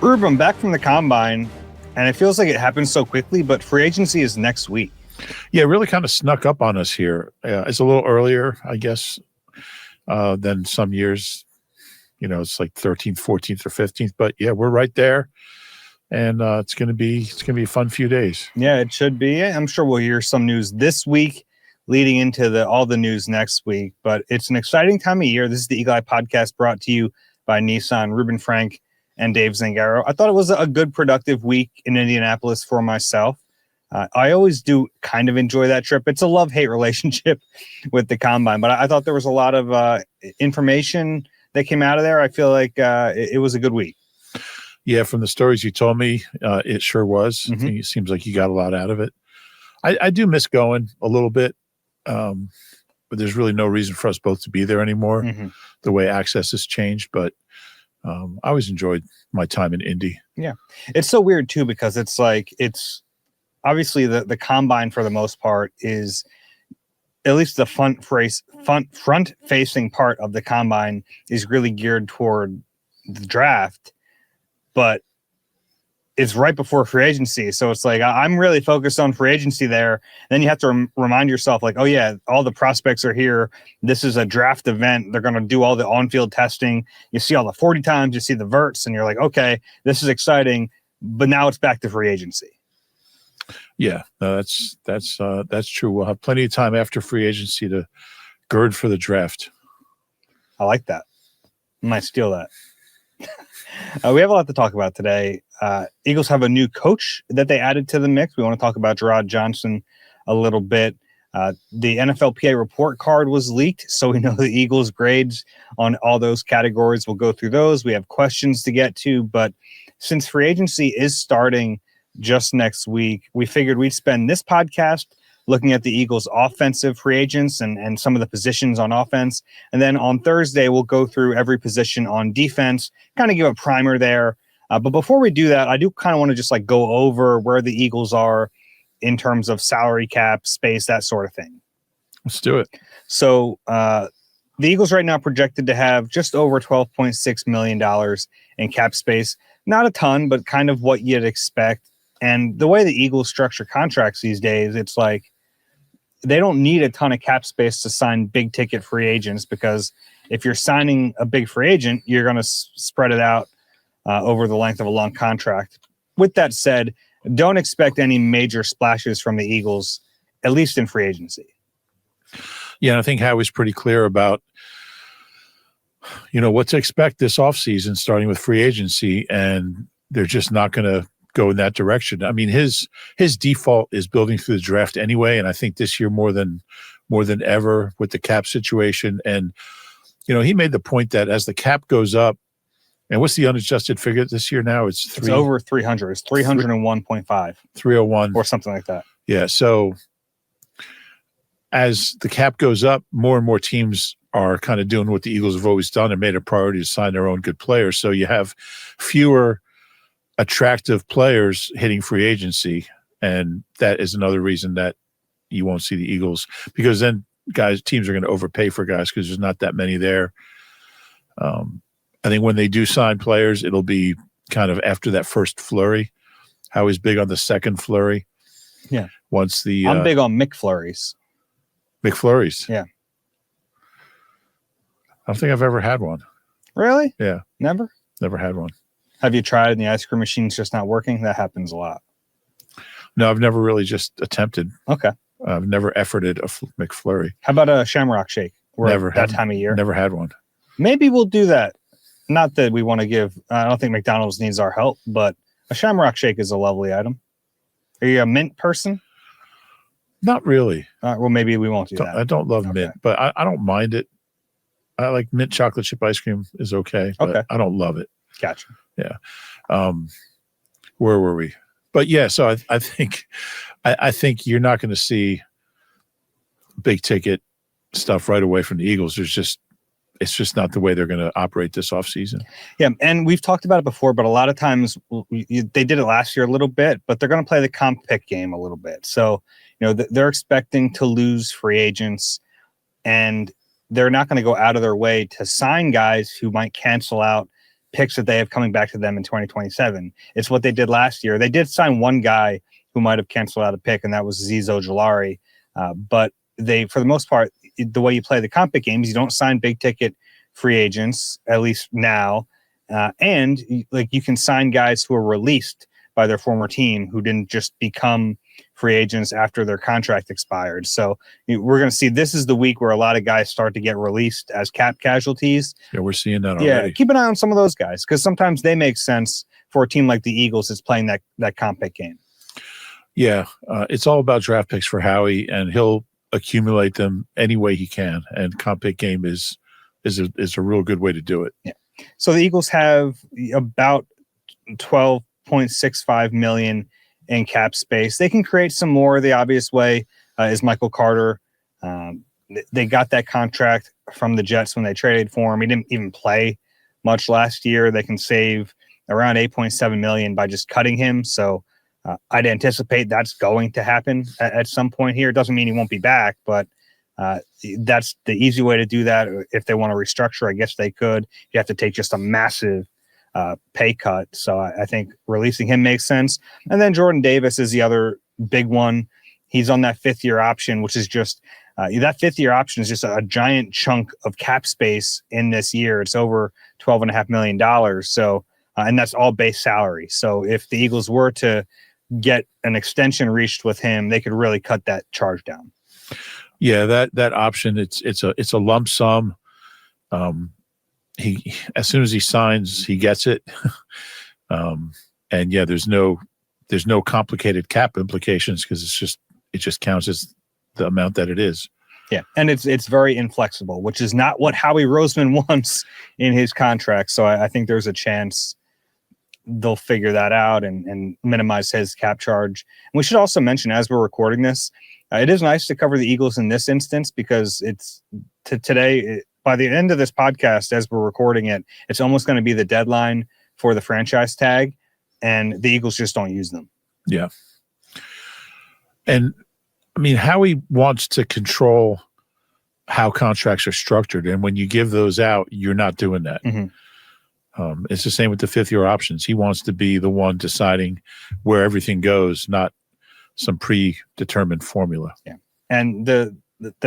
Reuben, back from the combine, and it feels like it happens so quickly, but free agency is next week. Yeah, it really kind of snuck up on us here. It's a little earlier, I guess, than some years. You know, it's like 13th, 14th, or 15th. But yeah, we're right there, and it's gonna be a fun few days. Yeah, it should be. I'm sure we'll hear some news this week, leading into all the news next week. But it's an exciting time of year. This is the Eagle Eye Podcast, brought to you by Nissan, Reuben Frank, and Dave Zangaro. I thought it was a good, productive week in Indianapolis for myself. I always do kind of enjoy that trip. It's a love-hate relationship with the combine, but I thought there was a lot of information that came out of there. I feel like it was a good week. Yeah, from the stories you told me, it sure was. Mm-hmm. It seems like you got a lot out of it. I do miss going a little bit, but there's really no reason for us both to be there anymore, the way access has changed. But I always enjoyed my time in Indy. Yeah. It's so weird, too, because it's obviously the combine, for the most part, is at least the front-facing part of the combine is really geared toward the draft, but it's right before free agency. So it's like, I'm really focused on free agency there. Then you have to remind yourself, like, oh yeah, all the prospects are here. This is a draft event. They're going to do all the on-field testing. You see all the 40 times, you see the verts, and you're like, okay, this is exciting. But now it's back to free agency. Yeah, no, that's true. We'll have plenty of time after free agency to gird for the draft. I like that. I might steal that. We have a lot to talk about today. Eagles have a new coach that they added to the mix. We want to talk about Gerard Johnson a little bit. The NFLPA report card was leaked, so we know the Eagles' grades on all those categories. We'll go through those. We have questions to get to, but since free agency is starting just next week, we figured we'd spend this podcast looking at the Eagles' offensive free agents and some of the positions on offense. And then on Thursday, we'll go through every position on defense, kind of give a primer there. But before we do that, I do kind of want to just go over where the Eagles are in terms of salary cap, space, that sort of thing. Let's do it. So the Eagles right now projected to have just over $12.6 million in cap space. Not a ton, but kind of what you'd expect. And the way the Eagles structure contracts these days, it's like they don't need a ton of cap space to sign big ticket free agents, because if you're signing a big free agent, you're going to spread it out over the length of a long contract. With that said, don't expect any major splashes from the Eagles, at least in free agency. Yeah, and I think Howie's pretty clear about, what to expect this offseason, starting with free agency, and they're just not going to go in that direction. I mean, his default is building through the draft anyway, and I think this year more than ever with the cap situation. And he made the point that as the cap goes up, and what's the unadjusted figure this year now? It's over 300. It's 301.5, 301 or something like that. Yeah. So as the cap goes up, more and more teams are kind of doing what the Eagles have always done and made a priority to sign their own good players. So you have fewer attractive players hitting free agency, and that is another reason that you won't see the Eagles, because then teams are going to overpay for guys because there's not that many there. I think when they do sign players, it'll be kind of after that first flurry. Howie's big on the second flurry. Yeah. I'm big on McFlurries. McFlurries. Yeah. I don't think I've ever had one. Really? Yeah. Never had one. Have you tried and the ice cream machine's just not working? That happens a lot. No, I've never really just attempted. Okay. I've never efforted a McFlurry. How about a Shamrock Shake? Never. That time of year? Never had one. Maybe we'll do that. Not that we want to give, I don't think McDonald's needs our help, but a Shamrock Shake is a lovely item. Are you a mint person? Not really. Well, maybe we won't do that. I don't love mint, but I don't mind it. I like mint chocolate chip ice cream is okay, but I don't love it. Gotcha. Yeah. Where were we? But yeah, so I think you're not going to see big ticket stuff right away from the Eagles. It's just not the way they're going to operate this offseason. Yeah, and we've talked about it before, but a lot of times they did it last year a little bit, but they're going to play the comp pick game a little bit. So, they're expecting to lose free agents, and they're not going to go out of their way to sign guys who might cancel out picks that they have coming back to them in 2027. It's what they did last year. They did sign one guy who might have canceled out a pick, and that was Zizo Jalari. But they, for the most part, the way you play the comp pick games, you don't sign big ticket free agents, at least now. And like you can sign guys who are released by their former team who didn't just become free agents after their contract expired. So we're going to see, this is the week where a lot of guys start to get released as cap casualties. Yeah, we're seeing that already. Yeah, keep an eye on some of those guys because sometimes they make sense for a team like the Eagles that's playing that comp pick game. Yeah, it's all about draft picks for Howie, and he'll accumulate them any way he can. And comp pick game is a real good way to do it. Yeah. So the Eagles have about 12.65 million in cap space. They can create some more. The obvious way is Michael Carter. They got that contract from the Jets when they traded for him. He didn't even play much last year. They can save around 8.7 million by just cutting him. So I'd anticipate that's going to happen at some point here. It doesn't mean he won't be back, but that's the easy way to do that. If they want to restructure, I guess they could. You have to take just a massive pay cut. So I think releasing him makes sense. And then Jordan Davis is the other big one. He's on that 5th-year option, which is just that 5th-year option is just a giant chunk of cap space in this year. It's over $12.5 million. So, and that's all base salary. So if the Eagles were to get an extension reached with him, they could really cut that charge down. Yeah, that option, it's a lump sum. He, as soon as he signs, he gets it. And yeah, there's no complicated cap implications because it just counts as the amount that it is. Yeah, and it's very inflexible, which is not what Howie Roseman wants in his contract. So I think there's a chance they'll figure that out and minimize his cap charge. And we should also mention, as we're recording this, it is nice to cover the Eagles in this instance because it's today. By the end of this podcast, as we're recording it, it's almost going to be the deadline for the franchise tag, and the Eagles just don't use them. Yeah. And I mean, Howie wants to control how contracts are structured. And when you give those out, you're not doing that. Mm-hmm. It's the same with the 5th-year options. He wants to be the one deciding where everything goes, not some predetermined formula. Yeah. And the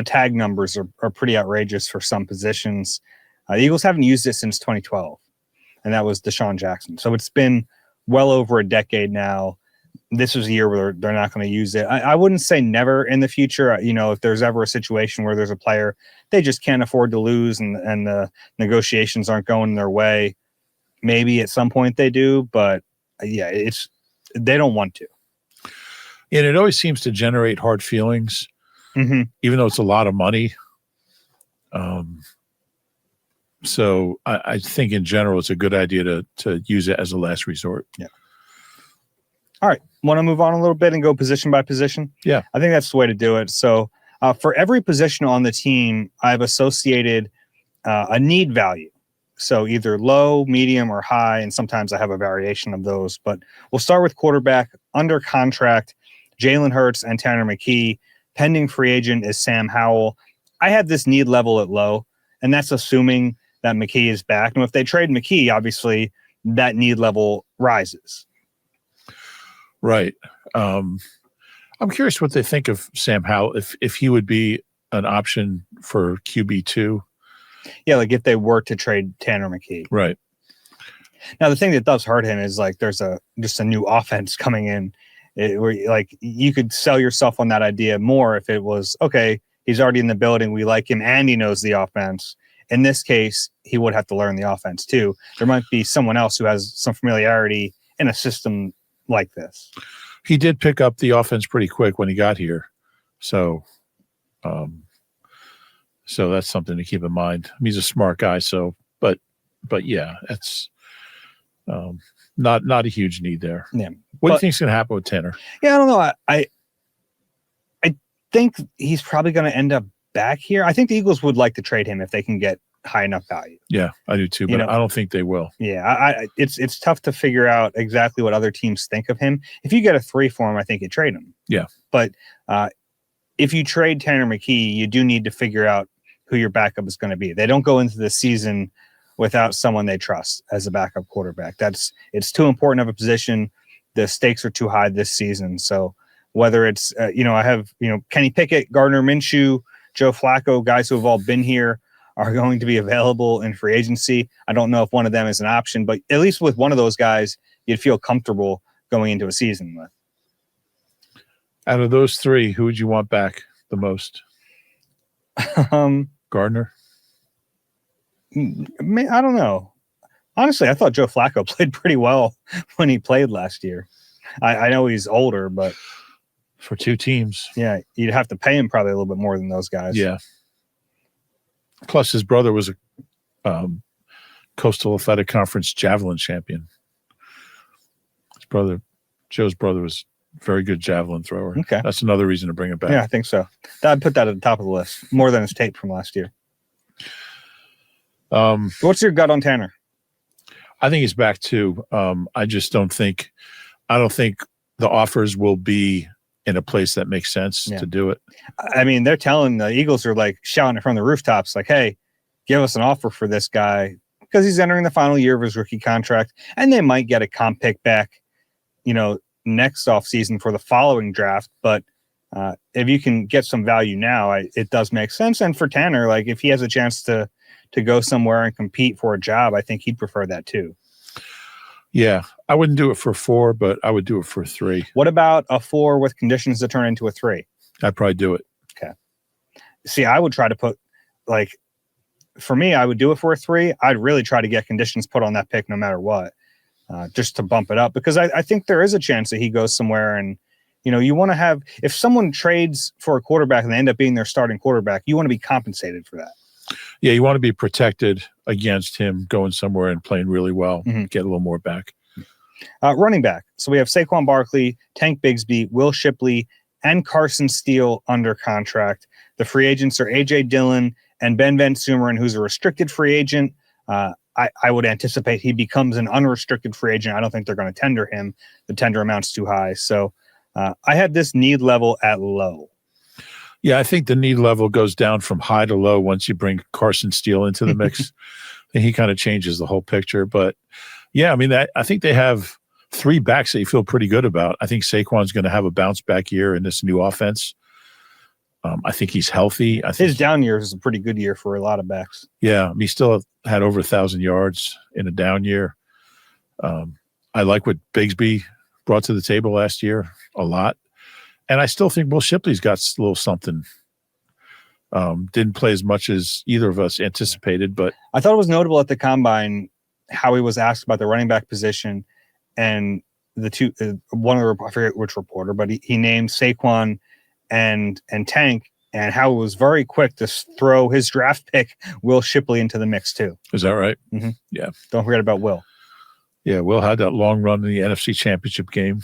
tag numbers are pretty outrageous for some positions. The Eagles haven't used it since 2012, and that was Deshaun Jackson. So it's been well over a decade now. This is a year where they're not going to use it. I wouldn't say never in the future. If there's ever a situation where there's a player they just can't afford to lose and the negotiations aren't going their way, maybe at some point they do. But yeah, they don't want to. And it always seems to generate hard feelings. Mm-hmm. Even though it's a lot of money. So I think in general, it's a good idea to use it as a last resort. Yeah. All right. Want to move on a little bit and go position by position? Yeah. I think that's the way to do it. So for every position on the team, I've associated a need value. So either low, medium, or high, and sometimes I have a variation of those. But we'll start with quarterback. Under contract, Jalen Hurts and Tanner McKee. Pending free agent is Sam Howell. I have this need level at low, and that's assuming that McKee is back. And if they trade McKee, obviously that need level rises. Right. I'm curious what they think of Sam Howell, if he would be an option for QB2. Yeah, like if they were to trade Tanner McKee. Right. Now, the thing that does hurt him is like there's just a new offense coming in. Like you could sell yourself on that idea more if it was, okay, he's already in the building, we like him, and he knows the offense. In this case, he would have to learn the offense too. There might be someone else who has some familiarity in a system like this. He did pick up the offense pretty quick when he got here. So that's something to keep in mind. He's a smart guy. So, but yeah, that's not a huge need there. Yeah. What do you think is going to happen with Tanner? Yeah, I don't know. I think he's probably going to end up back here. I think the Eagles would like to trade him if they can get high enough value. Yeah, I do too, but I don't think they will. Yeah, it's tough to figure out exactly what other teams think of him. If you get a 3 for him, I think you trade him. Yeah. But if you trade Tanner McKee, you do need to figure out who your backup is going to be. They don't go into the season without someone they trust as a backup quarterback. It's too important of a position. The stakes are too high this season. So whether it's, I have, Kenny Pickett, Gardner Minshew, Joe Flacco, guys who have all been here are going to be available in free agency. I don't know if one of them is an option, but at least with one of those guys, you'd feel comfortable going into a season with. Out of those three, who would you want back the most? Gardner? I don't know. Honestly, I thought Joe Flacco played pretty well when he played last year. I know he's older, but for two teams, yeah, you'd have to pay him probably a little bit more than those guys. Yeah. Plus, his brother was a Coastal Athletic Conference javelin champion. Joe's brother, was a very good javelin thrower. Okay, that's another reason to bring it back. Yeah, I think so. I'd put that at the top of the list, more than his tape from last year. What's your gut on Tanner? I think he's back too. I don't think the offers will be in a place that makes sense to do it. I mean, they're telling the Eagles are like shouting it from the rooftops, like, hey, give us an offer for this guy because he's entering the final year of his rookie contract. And they might get a comp pick back, next offseason for the following draft. But if you can get some value now, it does make sense. And for Tanner, like if he has a chance to go somewhere and compete for a job, I think he'd prefer that too. Yeah, I wouldn't do it for 4, but I would do it for 3. What about a 4 with conditions to turn into a 3? I'd probably do it. Okay. See, I would try to put, for me, I would do it for a 3. I'd really try to get conditions put on that pick no matter what, just to bump it up. Because I think there is a chance that he goes somewhere and, you want to have, if someone trades for a quarterback and they end up being their starting quarterback, you want to be compensated for that. Yeah, you want to be protected against him going somewhere and playing really well, get a little more back. Running back. So we have Saquon Barkley, Tank Bigsby, Will Shipley, and Carson Steele under contract. The free agents are A.J. Dillon and Ben Van Sumeren, who's a restricted free agent. I would anticipate he becomes an unrestricted free agent. I don't think they're going to tender him. The tender amount's too high. So I had this need level at low. Yeah, I think the need level goes down from high to low once you bring Carson Steele into the mix. And he kind of changes the whole picture. But, yeah, I mean, I think they have 3 backs that you feel pretty good about. I think Saquon's going to have a bounce-back year in this new offense. I think he's healthy. His down year is a pretty good year for a lot of backs. Yeah, he still had over 1,000 yards in a down year. I like what Bigsby brought to the table last year a lot. And I still think Will Shipley's got a little something. Didn't play as much as either of us anticipated, but I thought it was notable at the combine how he was asked about the running back position, and the two, I forget which reporter, but he named Saquon and Tank, and how it was very quick to throw his draft pick Will Shipley into the mix too. Is that right? Mm-hmm. Yeah. Don't forget about Will. Yeah, Will had that long run in the NFC Championship game.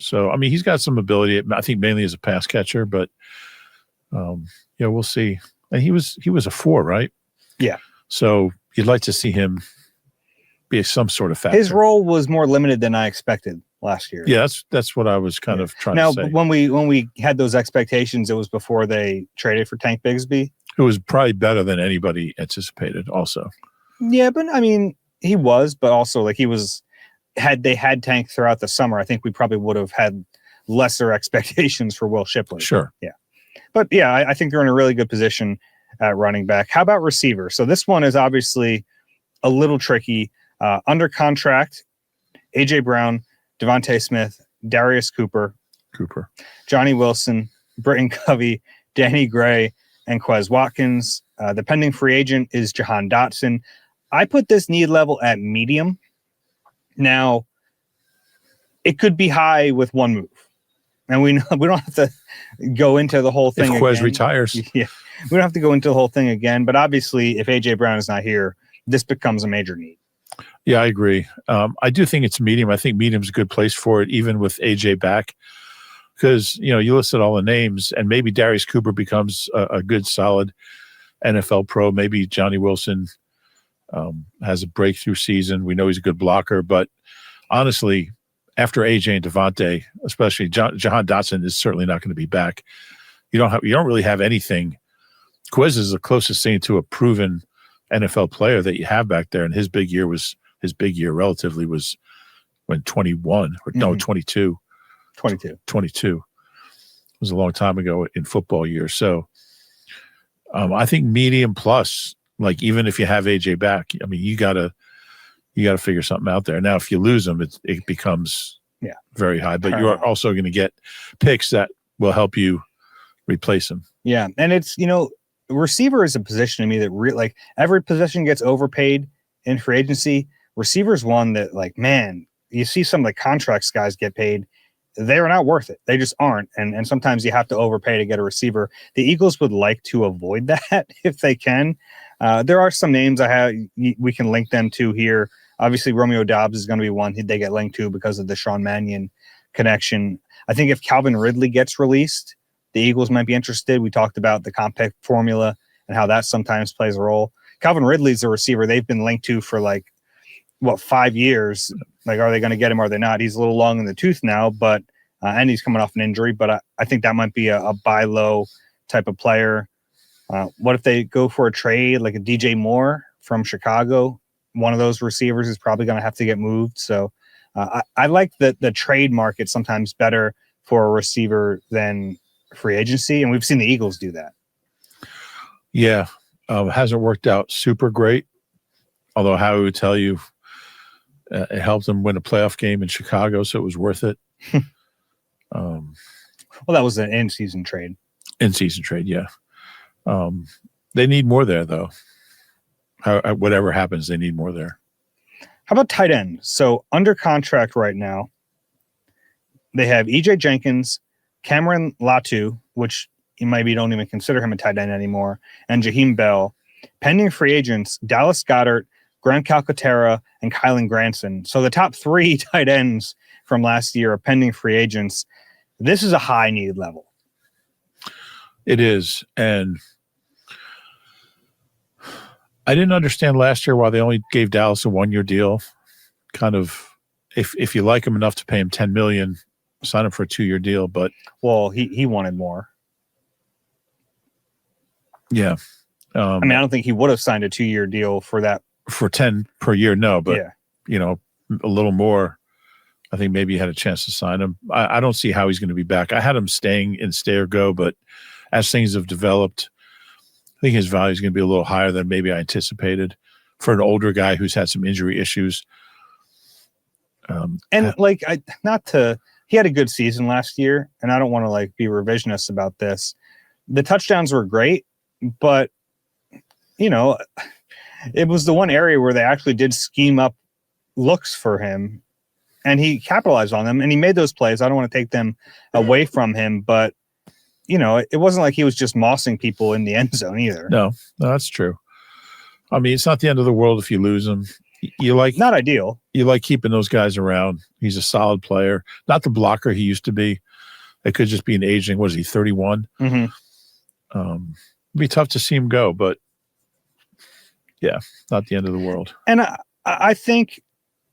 So, I mean, he's got some ability, I think mainly as a pass catcher, but, we'll see. And he was a 4, right? Yeah. So you'd like to see him be some sort of factor. His role was more limited than I expected last year. Yeah, that's what I was kind of trying to say. Now, when we had those expectations, it was before they traded for Tank Bigsby. It was probably better than anybody anticipated also. Yeah, but I mean, he was, but also like he was... Had they had Tank throughout the summer, I think we probably would have had lesser expectations for Will Shipley. Sure. Yeah. But yeah, I think they're in a really good position at running back. How about receiver? So this one is obviously a little tricky. Under contract, A.J. Brown, Devontae Smith, Darius Cooper, Johnny Wilson, Britton Covey, Danny Gray, and Quez Watkins. The pending free agent is Jahan Dotson. I put this need level at medium. Now, it could be high with one move, and we don't have to go into the whole thing. If Quez again. retires, yeah, we don't have to go into the whole thing again. But obviously, if A.J. Brown is not here, this becomes a major need. Yeah, I agree. I do think it's medium. I think medium's a good place for it, even with A.J. back, because you listed all the names, and maybe Darius Cooper becomes a good, solid NFL pro. Maybe Johnny Wilson has a breakthrough season. We know he's a good blocker, but honestly, after AJ and Devontae, especially Jahan Dotson is certainly not going to be back. You don't really have anything. Quez is the closest thing to a proven NFL player that you have back there. And his big year relatively was when 21 or no, 22. 22. It was a long time ago in football years. So I think medium plus, like even if you have AJ back, I mean, you gotta figure something out there. Now, if you lose him, it becomes very high, but you're also going to get picks that will help you replace him. Yeah. And it's, receiver is a position to me that like every position gets overpaid in free agency. Receiver is one that, like, man, you see some of the contracts guys get paid. They are not worth it. They just aren't. And sometimes you have to overpay to get a receiver. The Eagles would like to avoid that if they can. There are some names we can link them to here. Obviously, Romeo Doubs is going to be one they get linked to because of the Sean Mannion connection. I think if Calvin Ridley gets released, the Eagles might be interested. We talked about the compact formula and how that sometimes plays a role. Calvin Ridley's a receiver they've been linked to for 5 years. Like, are they going to get him? Or are they not? He's a little long in the tooth now, but and he's coming off an injury. But I think that might be a buy low type of player. What if they go for a trade like a DJ Moore from Chicago? One of those receivers is probably going to have to get moved. So I like the trade market sometimes better for a receiver than free agency, and we've seen the Eagles do that. Yeah, hasn't worked out super great. Although Howie would tell you it helped them win a playoff game in Chicago, so it was worth it. Well, that was an in-season trade. In-season trade, yeah. They need more there, though. Whatever happens, they need more there. How about tight end? So under contract right now, they have EJ Jenkins, Cameron Latu, which you maybe don't even consider him a tight end anymore, and Jaheim Bell. Pending free agents, Dallas Goedert, Graham Calcaterra, and Kylan Granson. So the top three tight ends from last year are pending free agents. This is a high need level. It is. And I didn't understand last year why they only gave Dallas a 1-year deal. Kind of, if you like him enough to pay him $10 million, sign him for a 2-year deal. But he wanted more. Yeah. I don't think he would have signed a 2-year deal for that. For 10 per year, no. But, a little more. I think maybe you had a chance to sign him. I don't see how he's going to be back. I had him staying in stay or go, but as things have developed, I think his value is going to be a little higher than maybe I anticipated for an older guy who's had some injury issues. He had a good season last year, and I don't want to be revisionist about this. The touchdowns were great, but it was the one area where they actually did scheme up looks for him, and he capitalized on them, and he made those plays. I don't want to take them away from him, but it wasn't like he was just mossing people in the end zone either. No, that's true. I mean, it's not the end of the world if you lose him. Not ideal. You like keeping those guys around. He's a solid player, not the blocker he used to be. It could just be an aging. What is he, 31? Mm-hmm. It'd be tough to see him go, but yeah, not the end of the world. And I think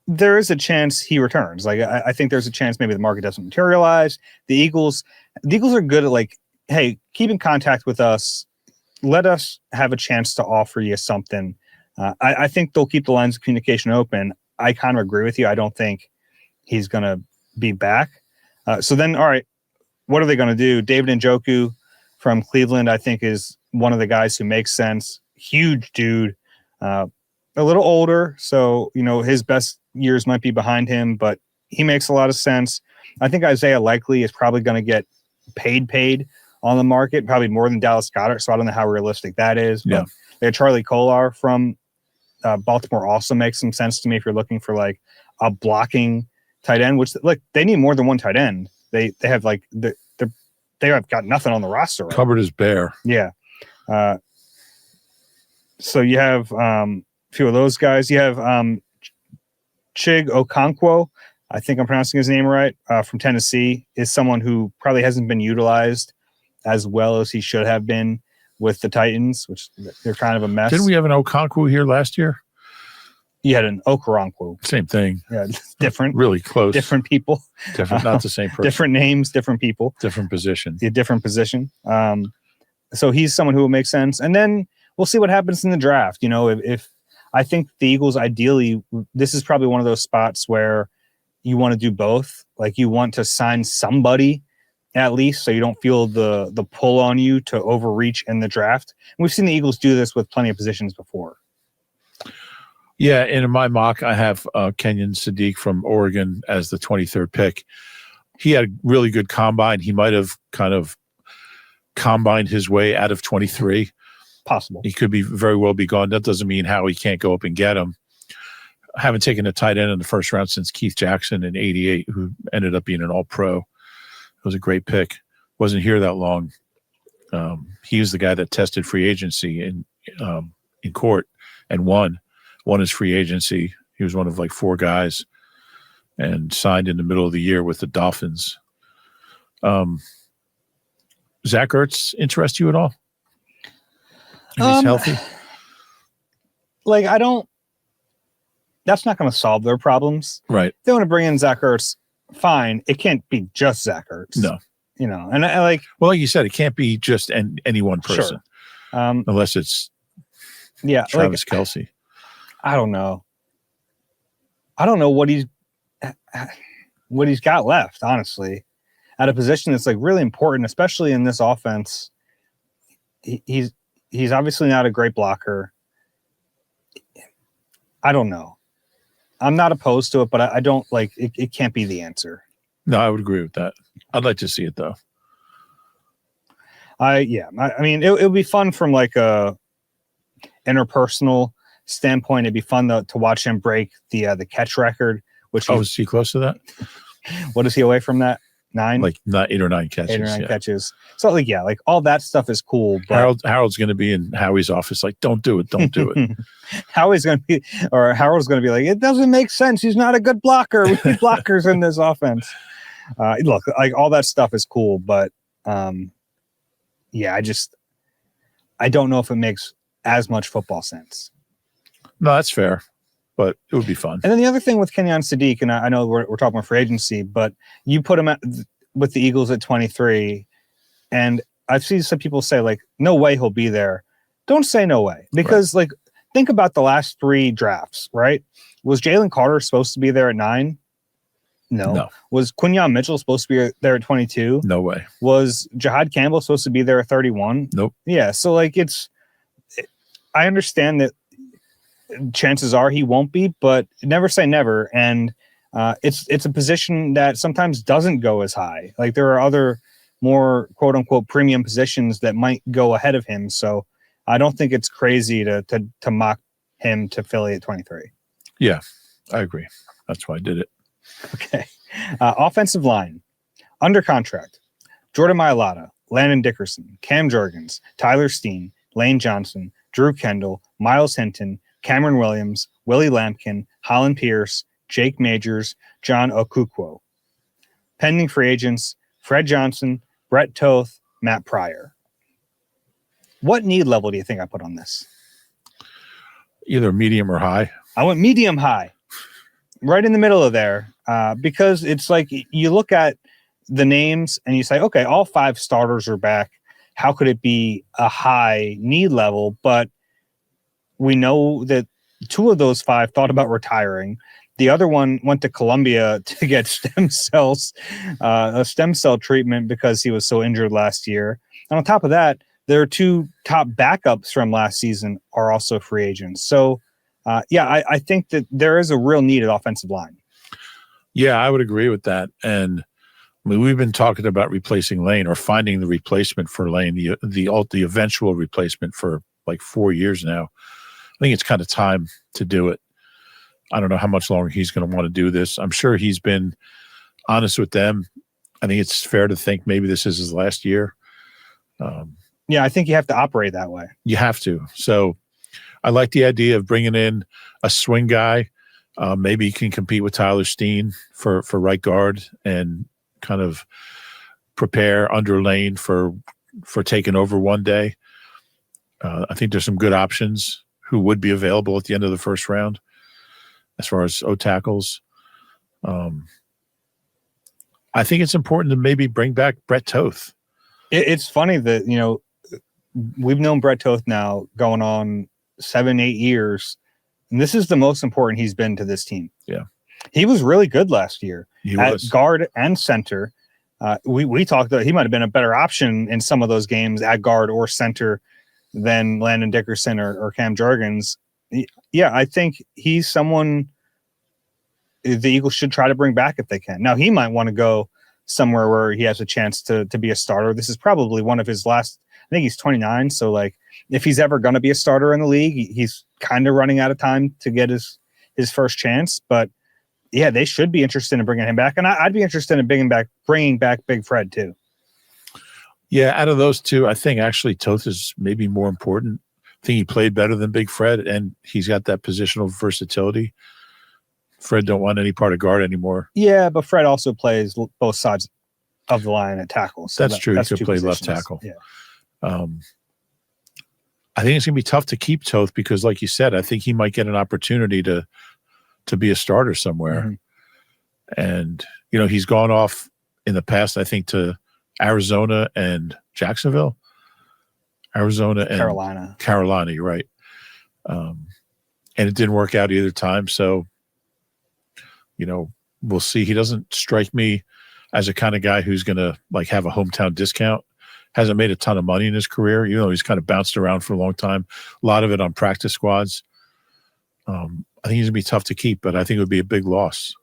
there is a chance he returns. I think there's a chance maybe the market doesn't materialize. The Eagles are good at hey, keep in contact with us. Let us have a chance to offer you something. I think they'll keep the lines of communication open. I kind of agree with you. I don't think he's going to be back. So then, all right, what are they going to do? David Njoku from Cleveland, I think, is one of the guys who makes sense. Huge dude, a little older. So, his best years might be behind him, but he makes a lot of sense. I think Isaiah Likely is probably going to get paid on the market, probably more than Dallas Goedert. So I don't know how realistic that is. But they had Charlie Kolar from Baltimore also makes some sense to me if you're looking for a blocking tight end, which they need more than one tight end. They have they have got nothing on the roster. Right? Cupboard is bare. Yeah. So you have a few of those guys. You have Chig Okonkwo, I think I'm pronouncing his name right, from Tennessee, is someone who probably hasn't been utilized as well as he should have been with the Titans, which they're kind of a mess. Didn't we have an Okonkwo here last year? You had an Okoronkwo. Same thing. Yeah, different. Really close. Different people. Different, not the same person. Different names, different people. Different position. Yeah, different position. So he's someone who will make sense. And then we'll see what happens in the draft. If I think the Eagles, ideally, this is probably one of those spots where you want to do both. Like, you want to sign somebody at least, so you don't feel the pull on you to overreach in the draft. And we've seen the Eagles do this with plenty of positions before. Yeah, and in my mock, I have Kenyon Sadiq from Oregon as the 23rd pick. He had a really good combine. He might have kind of combined his way out of 23. Possible. He could very well be gone. That doesn't mean Howie can't go up and get him. I haven't taken a tight end in the first round since Keith Jackson in '88, who ended up being an All-Pro. It was a great pick. Wasn't here that long. He was the guy that tested free agency in court and won his free agency. He was one of like 4 guys and signed in the middle of the year with the Dolphins. Zach Ertz interest you at all? If he's healthy? Like, that's not going to solve their problems. Right. If they want to bring in Zach Ertz, fine. It can't be just Zach Ertz. No. And I like... Well, like you said, it can't be just any one person. Sure. Unless it's Travis Kelce. I don't know. I don't know what he's got left, honestly, at a position that's like really important, especially in this offense. He's obviously not a great blocker. I don't know. I'm not opposed to it, but I don't like it. It can't be the answer. No, I would agree with that. I'd like to see it though. I mean, it would be fun from like a interpersonal standpoint. It'd be fun to watch him break the catch record. Which is he close to that? What is he away from that? 9? Like not 8 or 9 catches. 8 or 9 catches. So like all that stuff is cool. But Harold's going to be in Howie's office. Like, don't do it. Harold's going to be like, it doesn't make sense. He's not a good blocker. We need blockers in this offense. Look, like all that stuff is cool, but I don't know if it makes as much football sense. No, that's fair, but it would be fun. And then the other thing with Kenyon Sadiq, and I know we're talking about free agency, but you put him with the Eagles at 23, and I've seen some people say, like, no way he'll be there. Don't say no way, because like, think about the last 3 drafts, right? Was Jalen Carter supposed to be there at 9? No. Was Quinyon Mitchell supposed to be there at 22? No way. Was Jahad Campbell supposed to be there at 31? Nope. Yeah, so like I understand that chances are he won't be, but never say never. And it's a position that sometimes doesn't go as high. Like, there are other more quote unquote premium positions that might go ahead of him. So I don't think it's crazy to mock him to Philly at 23. Yeah, I agree. That's why I did it. Okay. Offensive line. Under contract. Jordan Mailata, Landon Dickerson, Cam Jurgens, Tyler Steen, Lane Johnson, Drew Kendall, Miles Hinton, Cameron Williams, Willie Lampkin, Holland Pierce, Jake Majors, John Okukwo. Pending free agents, Fred Johnson, Brett Toth, Matt Pryor. What need level do you think I put on this? Either medium or high. I went medium high. Right in the middle of there. Because it's like you look at the names and you say, okay, all 5 starters are back. How could it be a high need level? But we know that 2 of those 5 thought about retiring. The other one went to Columbia to get stem cells, a stem cell treatment because he was so injured last year. And on top of that, their 2 top backups from last season are also free agents. So, I think that there is a real need at offensive line. Yeah, I would agree with that. And I mean, we've been talking about replacing Lane or finding the replacement for Lane, the eventual replacement for like 4 years now. I think it's kind of time to do it. I don't know how much longer he's going to want to do this. I'm sure he's been honest with them. I think it's fair to think maybe this is his last year. I think you have to operate that way. You have to. So I like the idea of bringing in a swing guy. Maybe he can compete with Tyler Steen for right guard and kind of prepare under Lane for taking over one day. I think there's some good options who would be available at the end of the first round as far as O-tackles. I think it's important to maybe bring back Brett Toth. It's funny that, we've known Brett Toth now going on 7-8 years, and this is the most important he's been to this team. Yeah. He was really good last year at guard and center. We talked that he might have been a better option in some of those games at guard or center than Landon Dickerson or Cam Jurgens. Yeah, I think he's someone the Eagles should try to bring back if they can. Now, he might want to go somewhere where he has a chance to be a starter. This is probably one of his last, I think he's 29. So, like, if he's ever going to be a starter in the league, he's kind of running out of time to get his first chance. But, yeah, they should be interested in bringing him back. And I'd be interested in bringing back Big Fred, too. Yeah, out of those two, I think actually Toth is maybe more important. I think he played better than Big Fred, and he's got that positional versatility. Fred don't want any part of guard anymore. Yeah, but Fred also plays both sides of the line at tackle. So that's true. He could play left tackle. Yeah. I think it's going to be tough to keep Toth because, like you said, I think he might get an opportunity to be a starter somewhere. Mm-hmm. And, you know, he's gone off in the past, I think, to Arizona and Jacksonville. Arizona and Carolina, you're right. And it didn't work out either time. So, you know, we'll see. He doesn't strike me as a kind of guy who's going to like have a hometown discount. Hasn't made a ton of money in his career. You know, he's kind of bounced around for a long time. A lot of it on practice squads. I think he's going to be tough to keep, but I think it would be a big loss.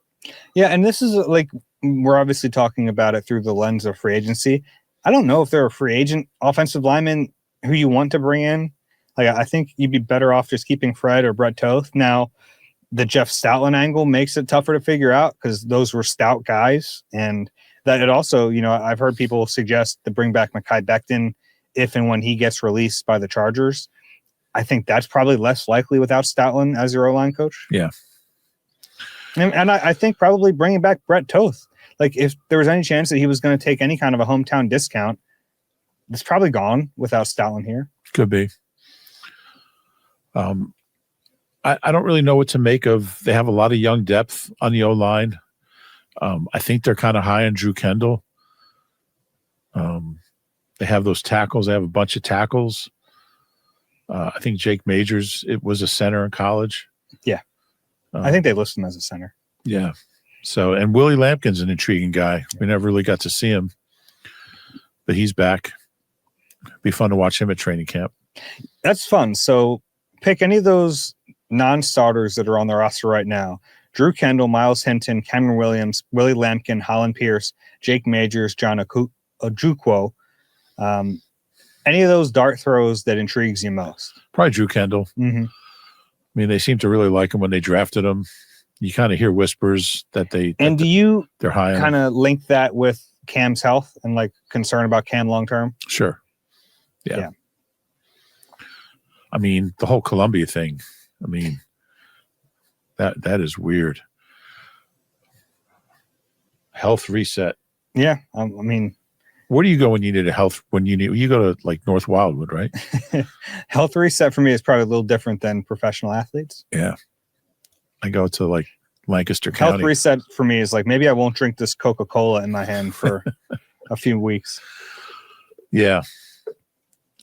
Yeah, and this is like, we're obviously talking about it through the lens of free agency. I don't know if they're a free agent offensive lineman who you want to bring in. Like, I think you'd be better off just keeping Fred or Brett Toth. Now, the Jeff Stoutland angle makes it tougher to figure out because those were stout guys. And that it also, you know, I've heard people suggest to bring back Mekhi Becton if and when he gets released by the Chargers. I think that's probably less likely without Stoutland as your O-line coach. Yeah. And I think probably bringing back Brett Toth. Like, if there was any chance that he was going to take any kind of a hometown discount, it's probably gone without Stoutland here. Could be. I don't really know what to make of. They have a lot of young depth on the O-line. I think they're kind of high on Drew Kendall. They have those tackles. They have a bunch of tackles. I think Jake Majors, it was a center in college. Yeah. I think they list him as a center. Yeah. So, and Willie Lampkin's an intriguing guy. We never really got to see him, but he's back. Be fun to watch him at training camp. That's fun. So pick any of those non-starters that are on the roster right now. Drew Kendall, Miles Hinton, Cameron Williams, Willie Lampkin, Holland Pierce, Jake Majors, John Ojukwu. Any of those dart throws that intrigues you most? Probably Drew Kendall. Mm-hmm. I mean, they seem to really like him when they drafted him. You kind of hear whispers that they're high on. Kind of link that with Cam's health and like concern about Cam long term? Sure. Yeah. I mean, the whole Columbia thing. I mean, that is weird. Health reset. Yeah. I mean, where do you go when you need a health? You go to like North Wildwood, right? Health reset for me is probably a little different than professional athletes. Yeah. I go to like Lancaster County. Health reset for me is like, maybe I won't drink this Coca-Cola in my hand for a few weeks. Yeah.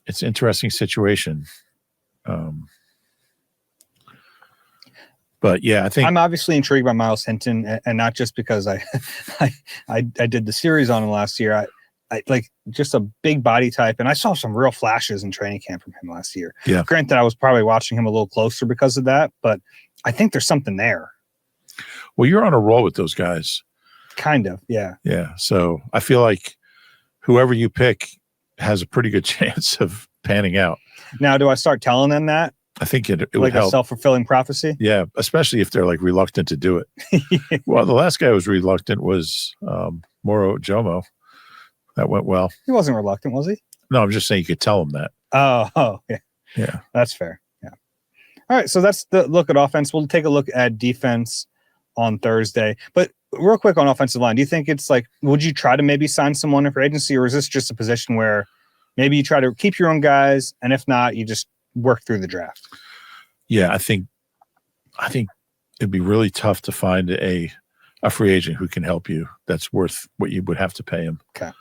It's an interesting situation. But yeah, I think I'm obviously intrigued by Miles Hinton, and not just because I did the series on him last year. I like just a big body type, and I saw some real flashes in training camp from him last year. Yeah. Granted, I was probably watching him a little closer because of that, but I think there's something there. Well, you're on a roll with those guys. Kind of, yeah. Yeah. So I feel like whoever you pick has a pretty good chance of panning out. Now, do I start telling them that? I think it would like help. A self-fulfilling prophecy? Yeah, especially if they're like reluctant to do it. Well, the last guy who was reluctant was Moro Jomo. That went well. He wasn't reluctant, was he? No, I'm just saying you could tell him that. Oh, yeah. Yeah. That's fair. Yeah. All right, so that's the look at offense. We'll take a look at defense on Thursday. But real quick on offensive line, do you think it's like, would you try to maybe sign someone in for agency, or is this just a position where maybe you try to keep your own guys, and if not, you just work through the draft? Yeah, I think it'd be really tough to find a free agent who can help you that's worth what you would have to pay him. Okay.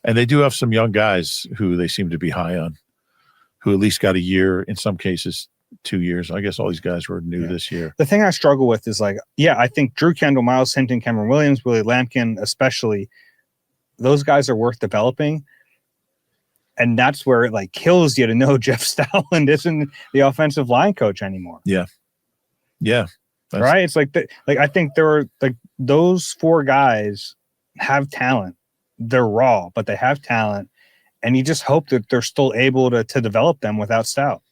And they do have some young guys who they seem to be high on. who at least got a year, in some cases 2 years. I guess all these guys were new this year. The thing I struggle with is like, I think Drew Kendall, Miles Hinton, Cameron Williams, Willie Lampkin, especially, those guys are worth developing. And that's where it like kills you to know Jeff Stoutland isn't the offensive line coach anymore. Yeah. Right. It's like I think there are like those 4 guys have talent. They're raw, but they have talent. And you just hope that they're still able to develop them without Stout.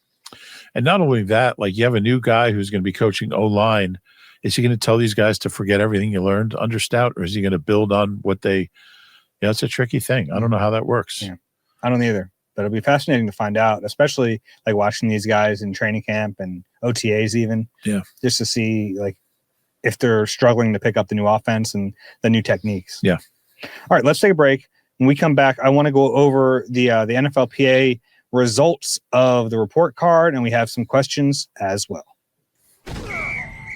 And not only that, like you have a new guy who's going to be coaching O-line. Is he going to tell these guys to forget everything you learned under Stout, or is he going to build on what they? Yeah, it's a tricky thing. I don't know how that works. Yeah, I don't either. But it'll be fascinating to find out, especially like watching these guys in training camp and OTAs even. Yeah, just to see like if they're struggling to pick up the new offense and the new techniques. Yeah. All right, let's take a break. When we come back, I want to go over the NFLPA results of the report card, and we have some questions as well.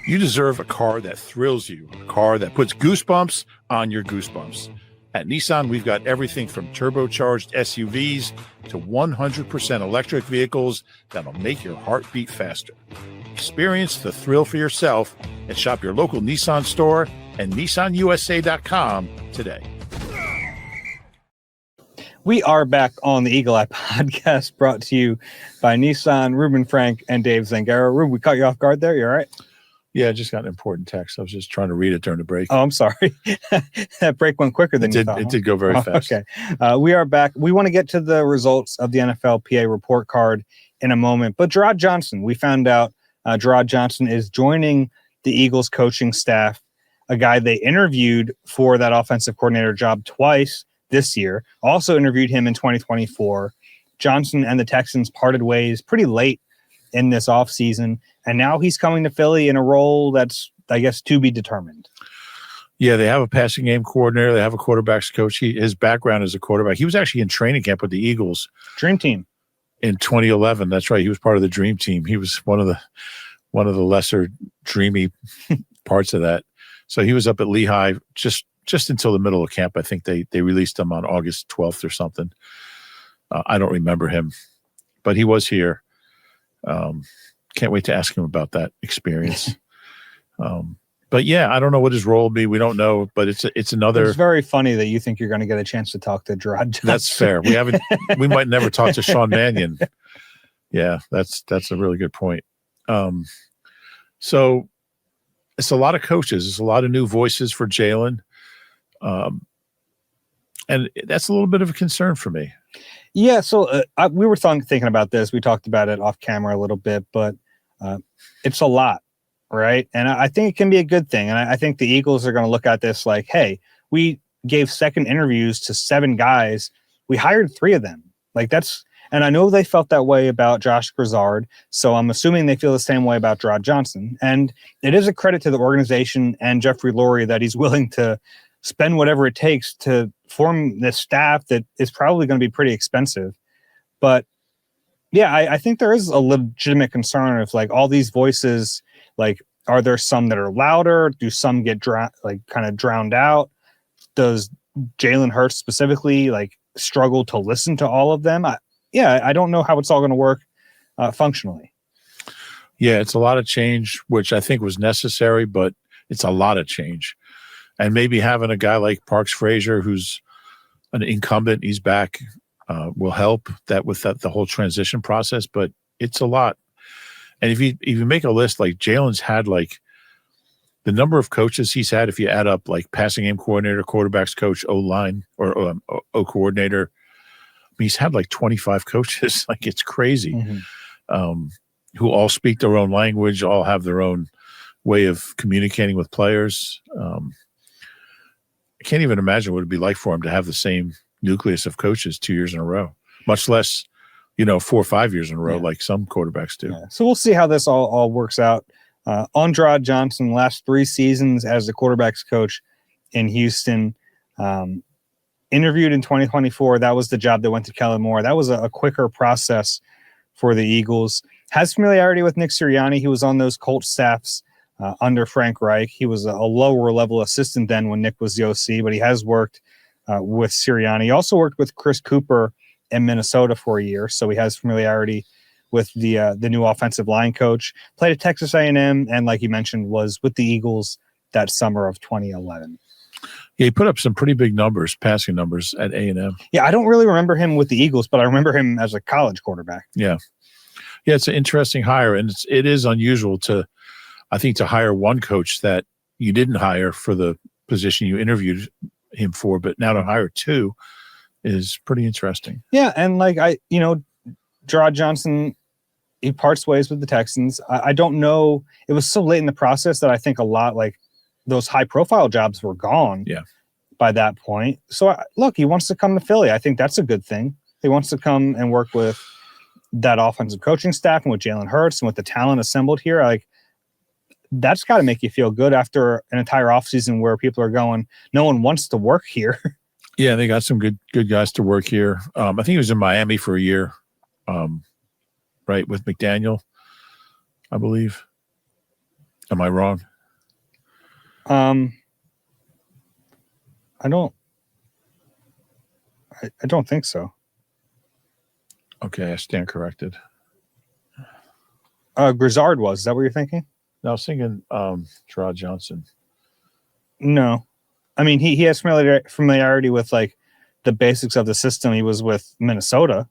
You deserve a car that thrills you, a car that puts goosebumps on your goosebumps. At Nissan, we've got everything from turbocharged SUVs to 100% electric vehicles that'll make your heart beat faster. Experience the thrill for yourself and shop your local Nissan store and nissanusa.com today. We are back on the Eagle Eye podcast, brought to you by Nissan, Reuben Frank, and Dave Zangaro. Reuben, we caught you off guard there. You all right? Yeah, I just got an important text. I was just trying to read it during the break. Oh, I'm sorry. That break went quicker than you thought. It did go very fast. Okay. We are back. We want to get to the results of the NFLPA report card in a moment. But Gerard Johnson, we found out Gerard Johnson is joining the Eagles coaching staff, a guy they interviewed for that offensive coordinator job twice this year, also interviewed him in 2024. Johnson and the Texans parted ways pretty late in this offseason, and now he's coming to Philly in a role that's, I guess, to be determined. Yeah, they have a passing game coordinator. They have a quarterback's coach. His background as a quarterback. He was actually in training camp with the Eagles. Dream team. In 2011. That's right. He was part of the dream team. He was one of the lesser dreamy parts of that. So he was up at Lehigh just until the middle of camp. I think they released him on August 12th or something. I don't remember him, but he was here. Can't wait to ask him about that experience. But yeah, I don't know what his role will be. We don't know, but it's another. It's very funny that you think you're going to get a chance to talk to Gerard Johnson. That's fair. We might never talk to Sean Mannion. Yeah, that's a really good point. So it's a lot of coaches. It's a lot of new voices for Jalen. And that's a little bit of a concern for me. Yeah, so we were thinking about this. We talked about it off camera a little bit, but it's a lot, right? And I think it can be a good thing. And I think the Eagles are going to look at this like, hey, we gave second interviews to 7 guys. We hired 3 of them. Like and I know they felt that way about Josh Grizzard, so I'm assuming they feel the same way about Gerard Johnson. And it is a credit to the organization and Jeffrey Lurie that he's willing to spend whatever it takes to form this staff that is probably going to be pretty expensive. But yeah, I think there is a legitimate concern of like all these voices, like, are there some that are louder? Do some get kind of drowned out? Does Jalen Hurts specifically like struggle to listen to all of them? I don't know how it's all going to work functionally. Yeah, it's a lot of change, which I think was necessary, but it's a lot of change. And maybe having a guy like Parks Frazier, who's an incumbent, he's back, will help with the whole transition process. But it's a lot. And if you make a list, like Jalen's had like the number of coaches he's had, if you add up like passing game coordinator, quarterbacks coach, O-line or O coordinator, I mean, he's had like 25 coaches. Like it's crazy. Mm-hmm. Who all speak their own language, all have their own way of communicating with players. I can't even imagine what it'd be like for him to have the same nucleus of coaches 2 years in a row, much less, 4 or 5 years in a row, like some quarterbacks do. Yeah. So we'll see how this all works out. On Gerard Johnson, last 3 seasons as the quarterbacks coach in Houston, interviewed in 2024. That was the job that went to Kellen Moore. That was a quicker process for the Eagles. Has familiarity with Nick Sirianni. He was on those Colts staffs under Frank Reich. He was a lower level assistant then when Nick was the OC, but he has worked with Sirianni. He also worked with Chris Cooper in Minnesota for a year, so he has familiarity with the new offensive line coach. Played at Texas A&M, and like you mentioned, was with the Eagles that summer of 2011. Yeah, he put up some pretty big numbers, passing numbers at A&M. Yeah, I don't really remember him with the Eagles, but I remember him as a college quarterback. Yeah. Yeah, it's an interesting hire, and it is unusual to hire one coach that you didn't hire for the position you interviewed him for, but now to hire two is pretty interesting. Yeah, and Gerard Johnson, he parts ways with the Texans. I don't know. It was so late in the process that I think a lot like those high-profile jobs were gone by that point. So, look, he wants to come to Philly. I think that's a good thing. He wants to come and work with that offensive coaching staff and with Jalen Hurts and with the talent assembled here. Like, that's got to make you feel good after an entire offseason where people are going, no one wants to work here. Yeah, they got some good guys to work here. I think he was in Miami for a year, right, with McDaniel, I believe. Am I wrong? I don't think so. Okay, I stand corrected. Grizzard was. Is that what you're thinking? No, I was thinking Gerard Johnson. No. I mean, he has familiarity with like the basics of the system. He was with Minnesota.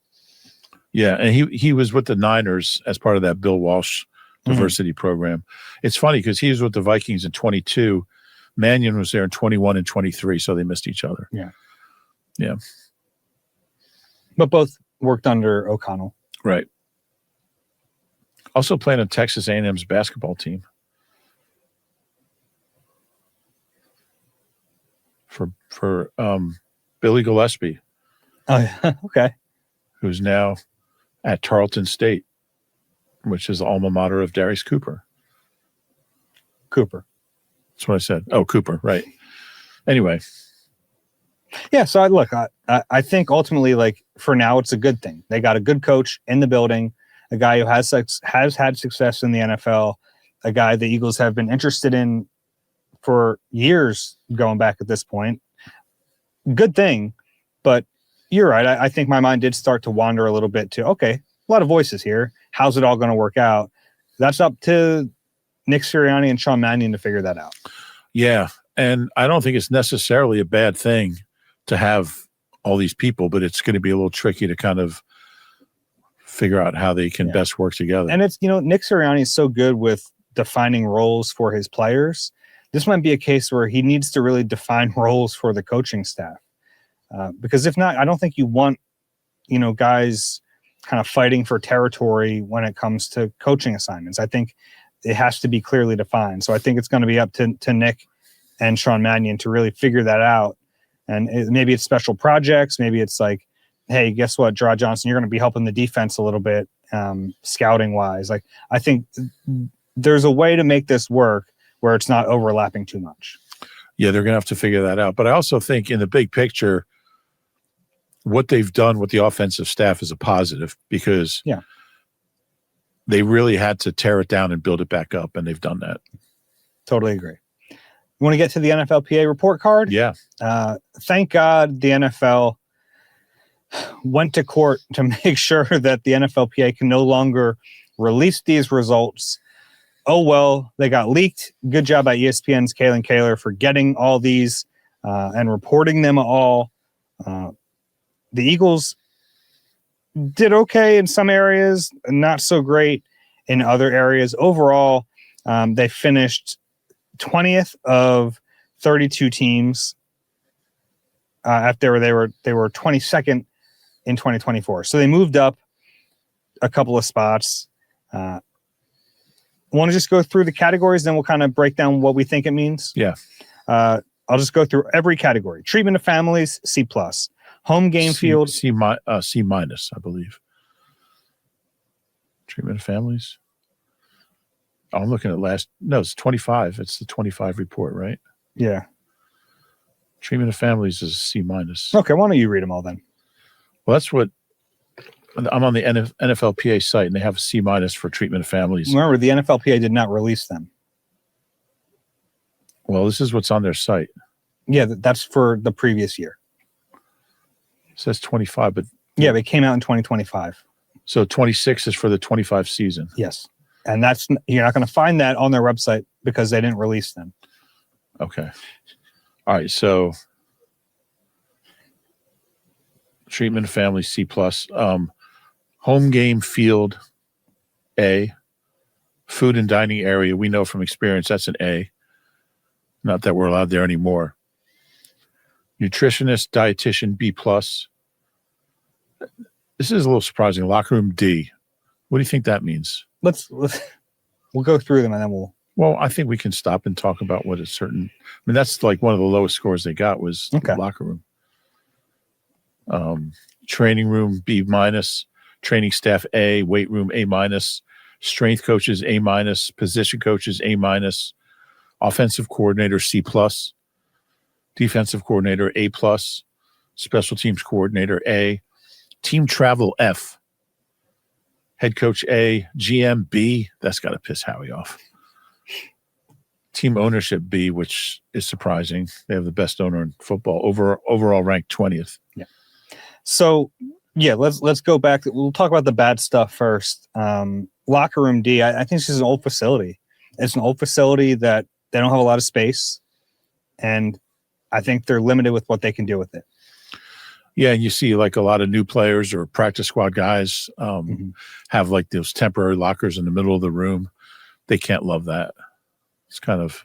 Yeah, and he was with the Niners as part of that Bill Walsh diversity program. It's funny because he was with the Vikings in 22. Mannion was there in 21 and 23, so they missed each other. Yeah. Yeah. But both worked under O'Connell. Right. Also playing on Texas A&M's basketball team. For Billy Gillespie. Oh, yeah. Okay. Who's now at Tarleton State, which is the alma mater of Darius Cooper. Cooper. That's what I said. Oh, Cooper, right. Anyway. Yeah, so I think ultimately, like, for now, it's a good thing. They got a good coach in the building, a guy who has had success in the NFL, a guy the Eagles have been interested in for years going back at this point. Good thing, but you're right. I think my mind did start to wander a little bit to, okay, a lot of voices here. How's it all going to work out? That's up to Nick Sirianni and Sean Mannion to figure that out. Yeah, and I don't think it's necessarily a bad thing to have all these people, but it's going to be a little tricky to kind of figure out how they can best work together. And it's, Nick Sirianni is so good with defining roles for his players. This might be a case where he needs to really define roles for the coaching staff. Because if not, I don't think you want, guys kind of fighting for territory when it comes to coaching assignments. I think it has to be clearly defined. So I think it's going to be up to Nick and Sean Mannion to really figure that out. And maybe it's special projects. Maybe it's like, hey, guess what, Gerard Johnson, you're going to be helping the defense a little bit, scouting wise. Like, I think there's a way to make this work where it's not overlapping too much. Yeah, they're going to have to figure that out. But I also think in the big picture, what they've done with the offensive staff is a positive because they really had to tear it down and build it back up, and they've done that. Totally agree. You want to get to the NFLPA report card? Yeah. Thank God the NFL went to court to make sure that the NFLPA can no longer release these results. Oh, well, they got leaked. Good job by ESPN's Kalen Kaler for getting all these and reporting them all. The Eagles did okay in some areas, not so great in other areas. Overall, they finished 20th of 32 teams after they were 22nd in 2024. So they moved up a couple of spots. Want to just go through the categories, then we'll kind of break down what we think it means? Yeah. I'll just go through every category. Treatment of families, C+. Home game field. C minus, I believe. Treatment of families. Oh, I'm looking at it's 25. It's the 25 report, right? Yeah. Treatment of families is C minus. Okay, why don't you read them all then? Well, that's what I'm on the NFLPA site, and they have a C minus for treatment of families. Remember, the NFLPA did not release them. Well, this is what's on their site. Yeah, that's for the previous year. It says 25, but Yeah, they came out in 2025. So 26 is for the 25 season. Yes. And you're not going to find that on their website because they didn't release them. Okay. All right. So treatment family C+. Home game field A. Food and dining area, we know from experience that's an A. Not that we're allowed there anymore. Nutritionist, dietitian B+. This is a little surprising. Locker room D. What do you think that means? We'll go through them and then we'll. Well, I think we can stop and talk about what a certain. I mean, that's like one of the lowest scores they got was the locker room. Training room B-, training staff A, weight room A-, strength coaches A-, position coaches A-, offensive coordinator C+, defensive coordinator A+, special teams coordinator A, team travel F, head coach A, GM B. That's got to piss Howie off. Team ownership B, which is surprising. They have the best owner in football, overall ranked 20th. Yeah. So, yeah, let's go back. We'll talk about the bad stuff first. Locker room D, I think this is an old facility. It's an old facility that they don't have a lot of space, and I think they're limited with what they can do with it. Yeah, and you see like a lot of new players or practice squad guys have like those temporary lockers in the middle of the room. They can't love that. It's kind of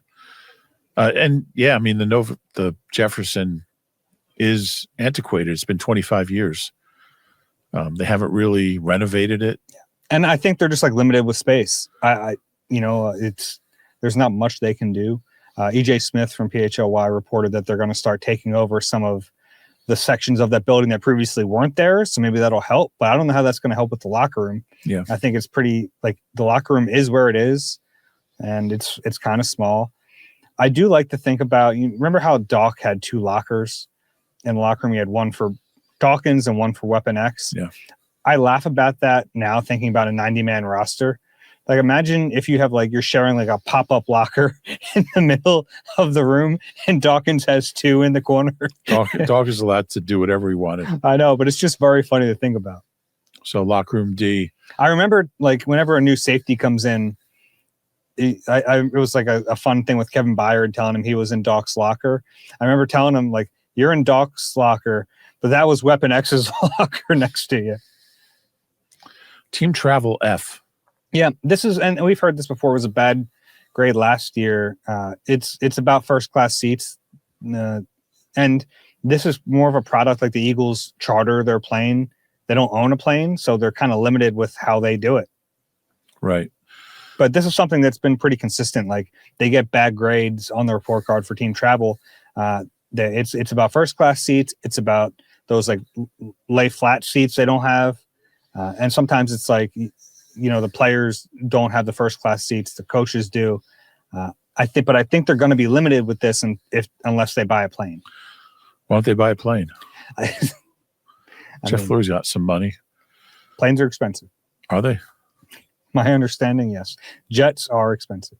and yeah, I mean the Jefferson is antiquated. It's been 25 years. They haven't really renovated it. And I think they're just like limited with space. There's not much they can do. EJ Smith from PHLY reported that they're going to start taking over some of the sections of that building that previously weren't there. So maybe that'll help, but I don't know how that's going to help with the locker room. Yeah. I think it's pretty like the locker room is where it is and it's kind of small. I do like to think about, you remember how Doc had 2 lockers in the locker room? He had one for Dawkins and one for Weapon X. Yeah. I laugh about that now thinking about a 90-man roster. Like imagine if you have like you're sharing like a pop-up locker in the middle of the room and Dawkins has 2 in the corner. Doc is allowed to do whatever he wanted. I know, but it's just very funny to think about. So locker room D. I remember like whenever a new safety comes in, it was like a fun thing with Kevin Byard telling him he was in Doc's locker. I remember telling him like, you're in Doc's locker, but that was Weapon X's locker next to you. Team travel F. Yeah, this is, and we've heard this before, it was a bad grade last year. It's about first class seats. And this is more of a product like the Eagles charter their plane. They don't own a plane, so they're kind of limited with how they do it. Right. But this is something that's been pretty consistent. Like they get bad grades on the report card for team travel. It's about first class seats. It's about those like lay flat seats they don't have. And sometimes it's like, the players don't have the first class seats. The coaches do. I think they're going to be limited with this, unless they buy a plane. Why don't they buy a plane? Jeff mean, Fleury's got some money. Planes are expensive. Are they? My understanding, yes. Jets are expensive.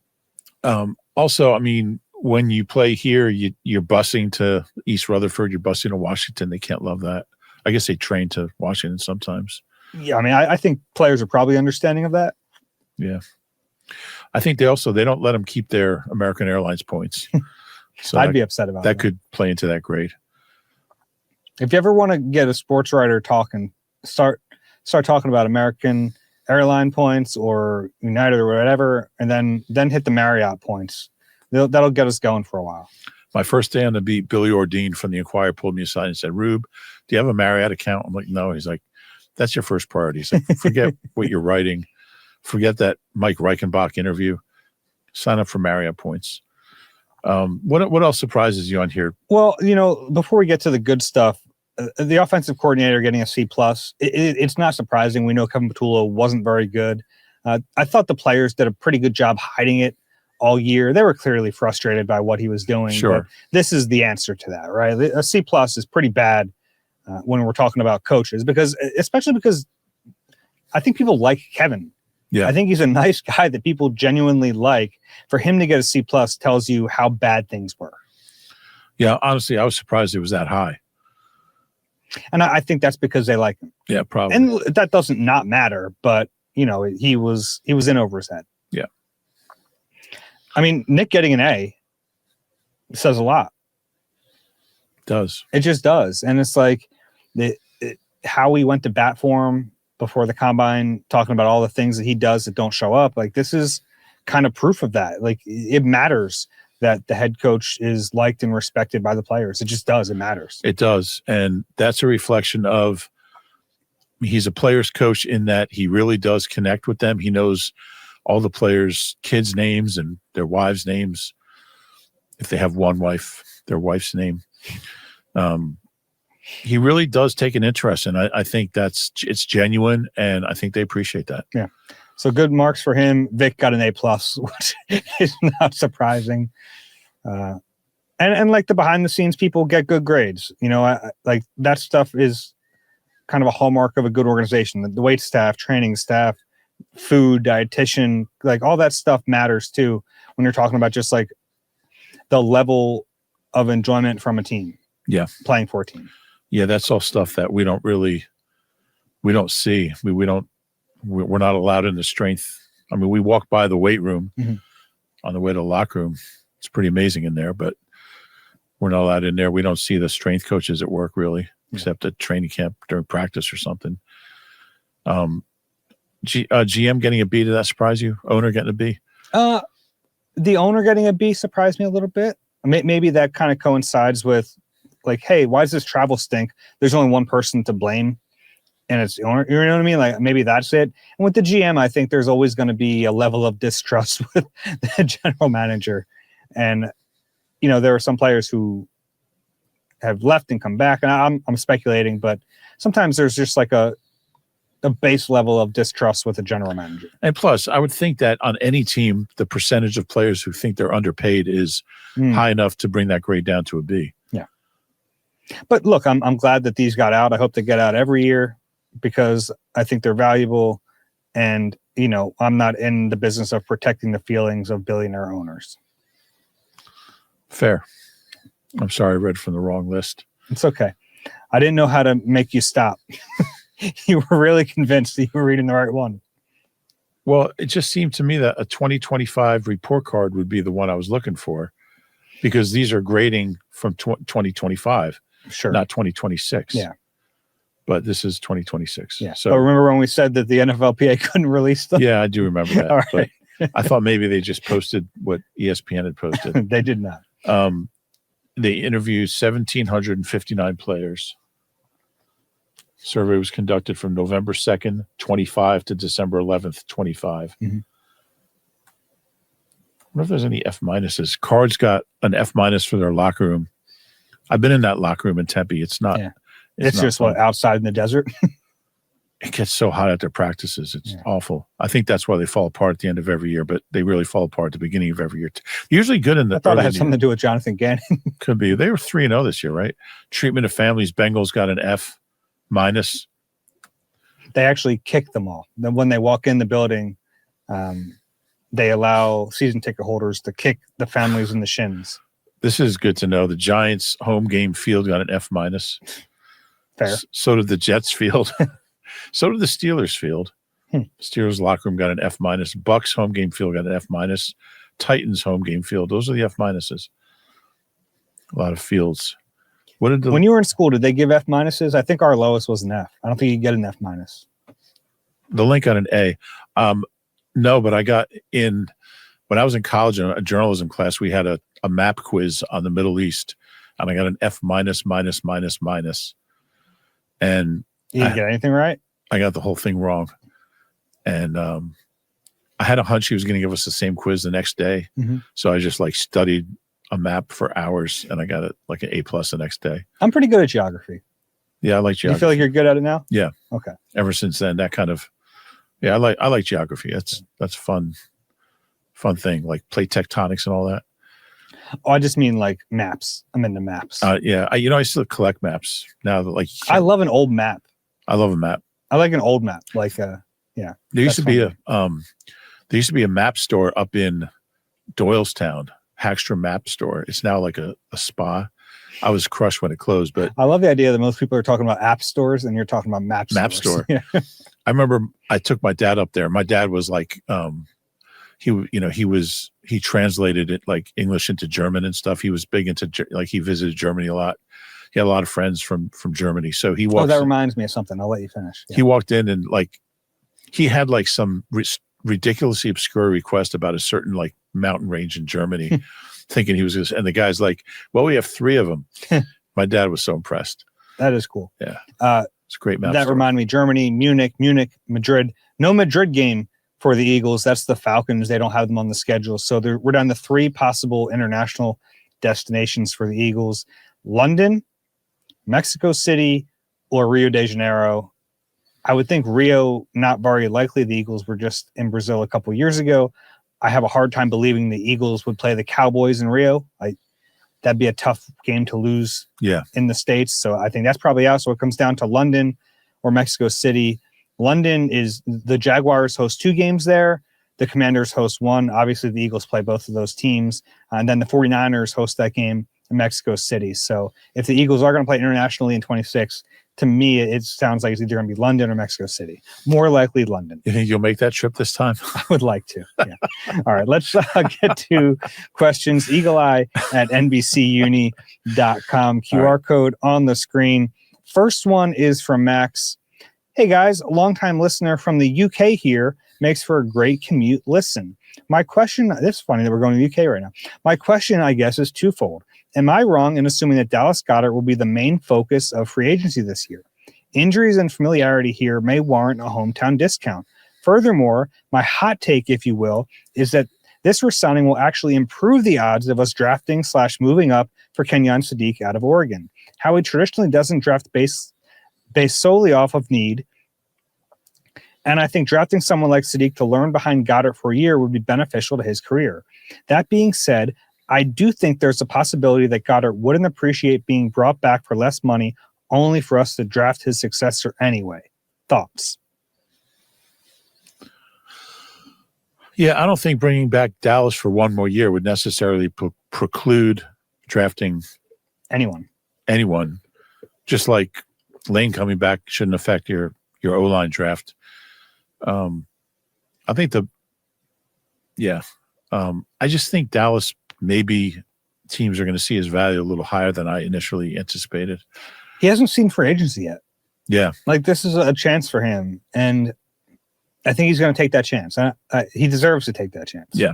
Also, I mean, when you play here, you're busing to East Rutherford. You're busing to Washington. They can't love that. I guess they train to Washington sometimes. Yeah, I mean, I think players are probably understanding of that. Yeah. I think they don't let them keep their American Airlines points. So I'd be upset about that. That could play into that grade. If you ever want to get a sports writer talking, start talking about American Airline points or United or whatever, and then hit the Marriott points. That'll get us going for a while. My first day on the beat, Billy Ordine from the Inquirer pulled me aside and said, "Rube, do you have a Marriott account?" I'm like, "No." He's like, "That's your first priority." He's like, forget what you're writing. Forget that Mike Reichenbach interview. Sign up for Marriott points. What else surprises you on here? Well, before we get to the good stuff, the offensive coordinator getting a C+, it's not surprising. We know Kevin Patullo wasn't very good. I thought the players did a pretty good job hiding it all year. They were clearly frustrated by what he was doing. Sure. But this is the answer to that, right? A C+ is pretty bad when we're talking about coaches, especially because I think people like Kevin. Yeah. I think he's a nice guy that people genuinely like. For him to get a C+ tells you how bad things were. Yeah, honestly, I was surprised it was that high. And I think that's because they like him. Yeah, probably. And that doesn't not matter, but he was in over his head. Yeah. I mean, Nick getting an A says a lot. It does. It just does. And it's like how he went to bat for him before the combine, talking about all the things that he does that don't show up. Like, this is kind of proof of that. Like, it matters that the head coach is liked and respected by the players. It just does. It matters. It does. And that's a reflection of he's a player's coach in that he really does connect with them. He knows all the players' kids' names and their wives' names. If they have one wife, their wife's name. He really does take an interest, and I think it's genuine, and I think they appreciate that. Yeah. So good marks for him. Vic got an A+, which is not surprising. And like the behind the scenes people get good grades. Like that stuff is kind of a hallmark of a good organization. The wait staff, training staff, food, dietitian, like all that stuff matters too when you're talking about just like the level of enjoyment from a team. Yeah. Playing for a team. Yeah, that's all stuff that we don't see. We're not allowed in the strength. I mean, we walk by the weight room on the way to the locker room. It's pretty amazing in there, but we're not allowed in there. We don't see the strength coaches at work really, except at training camp during practice or something. GM getting a B, did that surprise you? Owner getting a B? The owner getting a B surprised me a little bit. Maybe that kind of coincides with like, hey, why does this travel stink? There's only one person to blame, and it's the owner. You know what I mean? Like, maybe that's it. And with the GM, I think there's always going to be a level of distrust with the general manager. And, there are some players who have left and come back. And I'm speculating, but sometimes there's just like a base level of distrust with the general manager. And plus, I would think that on any team, the percentage of players who think they're underpaid is high enough to bring that grade down to a B. Yeah. But look, I'm glad that these got out. I hope they get out every year because I think they're valuable. And, I'm not in the business of protecting the feelings of billionaire owners. Fair. I'm sorry I read from the wrong list. It's okay. I didn't know how to make you stop. You were really convinced that you were reading the right one. Well, it just seemed to me that a 2025 report card would be the one I was looking for because these are grading from 2025, sure, not 2026. Yeah. But this is 2026. Yeah. So but remember when we said that the NFLPA couldn't release them? Yeah, I do remember that. All right. But I thought maybe they just posted what ESPN had posted. They did not. They interviewed 1,759 players. Survey was conducted from November 2nd, 25 to December 11th, 25. Mm-hmm. I wonder if there's any F minuses. Cards got an F minus for their locker room. I've been in that locker room in Tempe. It's not. Yeah. It's just fun. outside in the desert. It gets so hot at their practices. It's awful. I think that's why they fall apart at the end of every year, but they really fall apart at the beginning of every year. Usually good in the. I thought it had something to do with Jonathan Gannon. Could be. They were 3-0 this year, right? Treatment of families. Bengals got an F minus. They actually kick them all. Then when they walk in the building, they allow season ticket holders to kick the families in the shins. This is good to know. The Giants home game field got an F minus. Fair. So did the Jets field. So did the Steelers field. Steelers locker room got an F minus. Bucks home game field got an F minus. Titans home game field. Those are the F minuses. A lot of fields. When you were in school, did they give F minuses? I think our lowest was an F. I don't think you get an F minus. The link got an A. No, but I got in when I was in college in a journalism class. We had a map quiz on the Middle East, and I got an F minus, minus, minus, minus. And you didn't get anything right? I got the whole thing wrong. And I had a hunch he was going to give us the same quiz the next day. Mm-hmm. So I just studied a map for hours, and I got it like an A+ the next day. I'm pretty good at geography. Yeah, I like geography. You feel like you're good at it now? Yeah. Okay. Ever since then, that kind of, I like geography. That's fun thing, like plate tectonics and all that. Oh, I just mean like maps. I'm into maps. Yeah. I still collect maps now. I love an old map. I love a map. I like an old map. Yeah. There used to be a map store up in Doylestown, Hackstrom Map Store. It's now like a spa. I was crushed when it closed. But I love the idea that most people are talking about app stores and you're talking about map Store. Yeah. I remember I took my dad up there. My dad was like, he translated it like English into German and stuff. He was big into, like, he visited Germany a lot. He had a lot of friends from Germany. So he walked. Oh, that reminds me of something. I'll let you finish. Yeah. He walked in and like, he had like some ridiculously obscure request about a certain like mountain range in Germany, thinking he was going to, and the guy's like, well, we have 3 of them. My dad was so impressed. That is cool. Yeah. It's a great map. That reminded me, Germany, Munich, Madrid. No Madrid game for the Eagles. That's the Falcons. They don't have them on the schedule. So we're down to 3 possible international destinations for the Eagles: London, Mexico City, or Rio de Janeiro. I would think Rio, not very likely. The Eagles were just in Brazil a couple years ago. I have a hard time believing the Eagles would play the Cowboys in Rio. That'd be a tough game to lose in the States. So I think that's probably out. So it comes down to London or Mexico City. London is the Jaguars host 2 games there. The Commanders host 1. Obviously, the Eagles play both of those teams. And then the 49ers host that game in Mexico City. So if the Eagles are going to play internationally in 26, to me, it sounds like it's either going to be London or Mexico City. More likely London. You think you'll make that trip this time? I would like to. Yeah. All right, let's get to questions. Eagle-eye at NBCUni.com. QR code on the screen. First one is from Max. Hey guys, a longtime listener from the UK here. Makes for a great commute listen. My question, this is funny that we're going to the UK right now. My question, I guess, is twofold. Am I wrong in assuming that Dallas Goedert will be the main focus of free agency this year? Injuries and familiarity here may warrant a hometown discount. Furthermore, my hot take, if you will, is that this re-signing will actually improve the odds of us drafting / moving up for Kenyon Sadiq out of Oregon. Howie traditionally doesn't draft based solely off of need. And I think drafting someone like Sadiq to learn behind Goddard for a year would be beneficial to his career. That being said, I do think there's a possibility that Goddard wouldn't appreciate being brought back for less money only for us to draft his successor anyway. Thoughts? Yeah, I don't think bringing back Dallas for 1 more year would necessarily preclude drafting anyone. Just like Lane coming back shouldn't affect your O-line draft. I think I just think Dallas, maybe teams are going to see his value a little higher than I initially anticipated. He hasn't seen free agency yet. Yeah. Like, this is a chance for him. And I think he's going to take that chance. He deserves to take that chance. Yeah.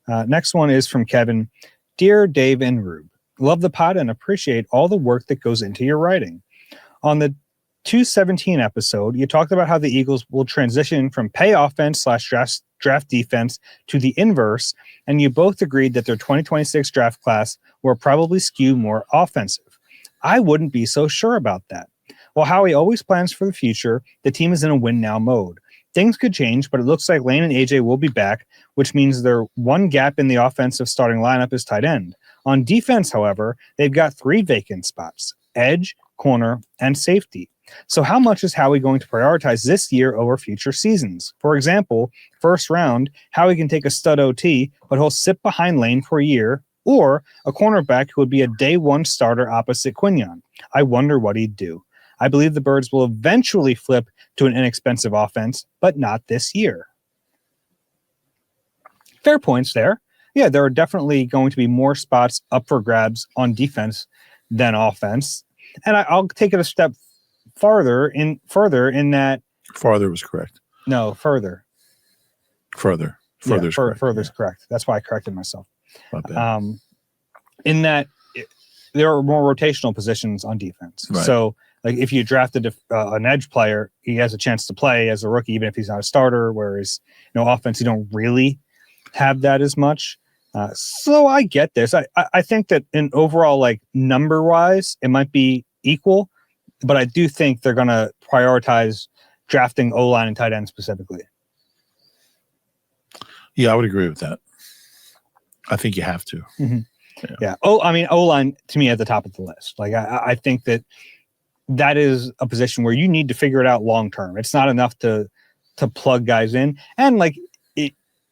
Next one is from Kevin. Dear Dave and Rube, love the pod and appreciate all the work that goes into your writing. On the 217 episode, you talked about how the Eagles will transition from pay offense / draft defense to the inverse, and you both agreed that their 2026 draft class will probably skew more offensive. I wouldn't be so sure about that. While Howie always plans for the future, the team is in a win-now mode. Things could change, but it looks like Lane and AJ will be back, which means their one gap in the offensive starting lineup is tight end. On defense, however, they've got 3 vacant spots: edge, corner, and safety. So how much is Howie going to prioritize this year over future seasons? For example, first round, Howie can take a stud OT, but he'll sit behind Lane for a year, or a cornerback who would be a day 1 starter opposite Quinyon. I wonder what he'd do. I believe the Birds will eventually flip to an inexpensive offense, but not this year. Fair points there. Yeah, there are definitely going to be more spots up for grabs on defense than offense. And I'll take it a step further in that. Farther was correct. No, further. Further is correct. Further's correct. That's why I corrected myself. My bad. In that there are more rotational positions on defense. Right. So, like, if you drafted an edge player, he has a chance to play as a rookie, even if he's not a starter. Whereas, offense, you don't really have that as much. So I get this. I think that in overall, like, number wise, it might be equal, but I do think they're going to prioritize drafting O-line and tight end specifically. Yeah, I would agree with that. I think you have to. Mm-hmm. Yeah. O-line to me at the top of the list. Like, I think that is a position where you need to figure it out long term. It's not enough to plug guys in. And like,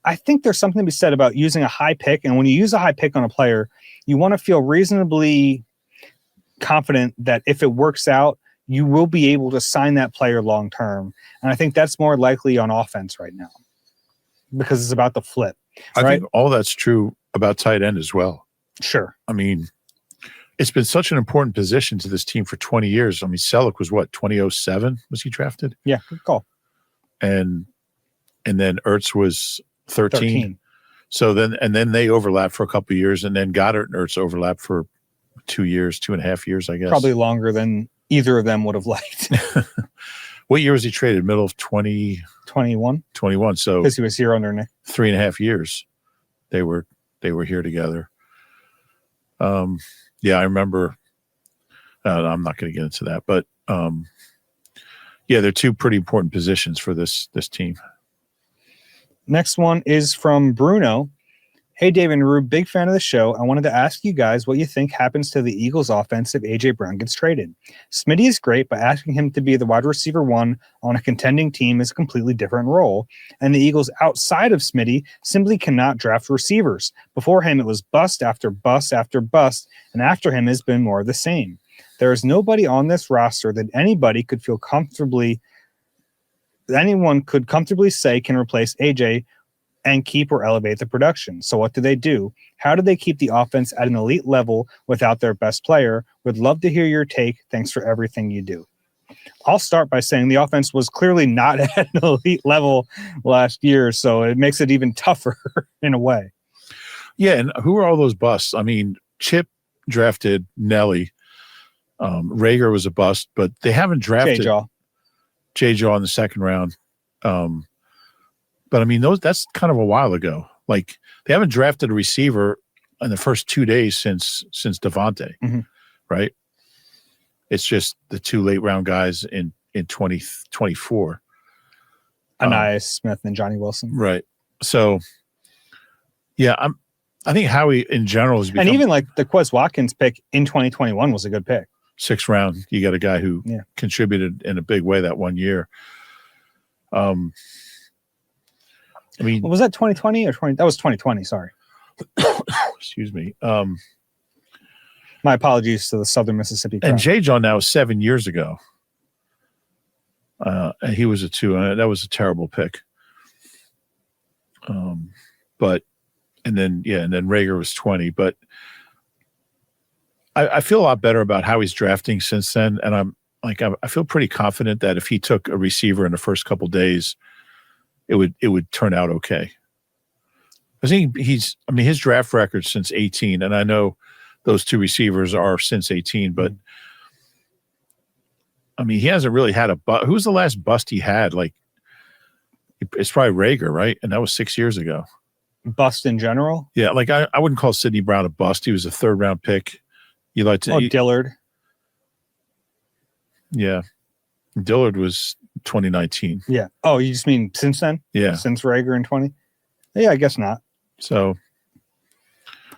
I think there's something to be said about using a high pick. And when you use a high pick on a player, you want to feel reasonably confident that if it works out, you will be able to sign that player long term. And I think that's more likely on offense right now because it's about the flip. I think all that's true about tight end as well. Sure. I mean, it's been such an important position to this team for 20 years. I mean, Selleck was what, 2007 was he drafted? Yeah, good call. And then Ertz was 13. So then they overlapped for a couple of years, and then Goddard and Ertz overlapped for 2.5 years, I guess. Probably longer than either of them would have liked. What year was he traded? Middle of 2021? 21. So because he was here under Nick. 3.5 years. They were here together. Yeah, I remember. I'm not going to get into that, but yeah, they're two pretty important positions for this team. Next one is from Bruno. Hey, David and Rube, big fan of the show. I wanted to ask you guys what you think happens to the Eagles offense if A.J. Brown gets traded. Smitty is great, but asking him to be the wide receiver 1 on a contending team is a completely different role. And the Eagles outside of Smitty simply cannot draft receivers. Before him, it was bust after bust after bust, and after him has been more of the same. There is nobody on this roster that anyone could comfortably say can replace AJ and keep or elevate the production. So what do? How do they keep the offense at an elite level without their best player? Would love to hear your take. Thanks for everything you do. I'll start by saying the offense was clearly not at an elite level last year, so it makes it even tougher in a way. Yeah, and who are all those busts? I mean, Chip drafted Nelly. Rager was a bust, but they haven't drafted J-Jaw in the second round. But I mean, that's kind of a while ago. Like, they haven't drafted a receiver in the first 2 days since Devontae, right? It's just the 2 late round guys in 2024. Anais Smith and Johnny Wilson. Right. So, yeah, I think Howie in general has become, and even like the Quez Watkins pick in 2021 was a good pick. 6th round. You got a guy who contributed in a big way that 1 year. I mean, was that 2020 or 20? That was 2020. Sorry. Excuse me. My apologies to the Southern Mississippi crowd. And J-John now is 7 years ago. And he was a 2. That was a terrible pick. But then Rager was 20. But I feel a lot better about how he's drafting since then. And I feel pretty confident that if he took a receiver in the first couple days, it would turn out okay. I think his draft record since 18, and I know those 2 receivers are since 18, but I mean, he hasn't really had a bust. Who's the last bust he had? Like, it's probably Rager, right? And that was 6 years ago. Bust in general? Yeah, like I wouldn't call Sidney Brown a bust. He was a 3rd round pick. You like to Dillard. Yeah. Dillard was 2019. Yeah. Oh, you just mean since then? Yeah. Since Rager in 20? Yeah, I guess not. So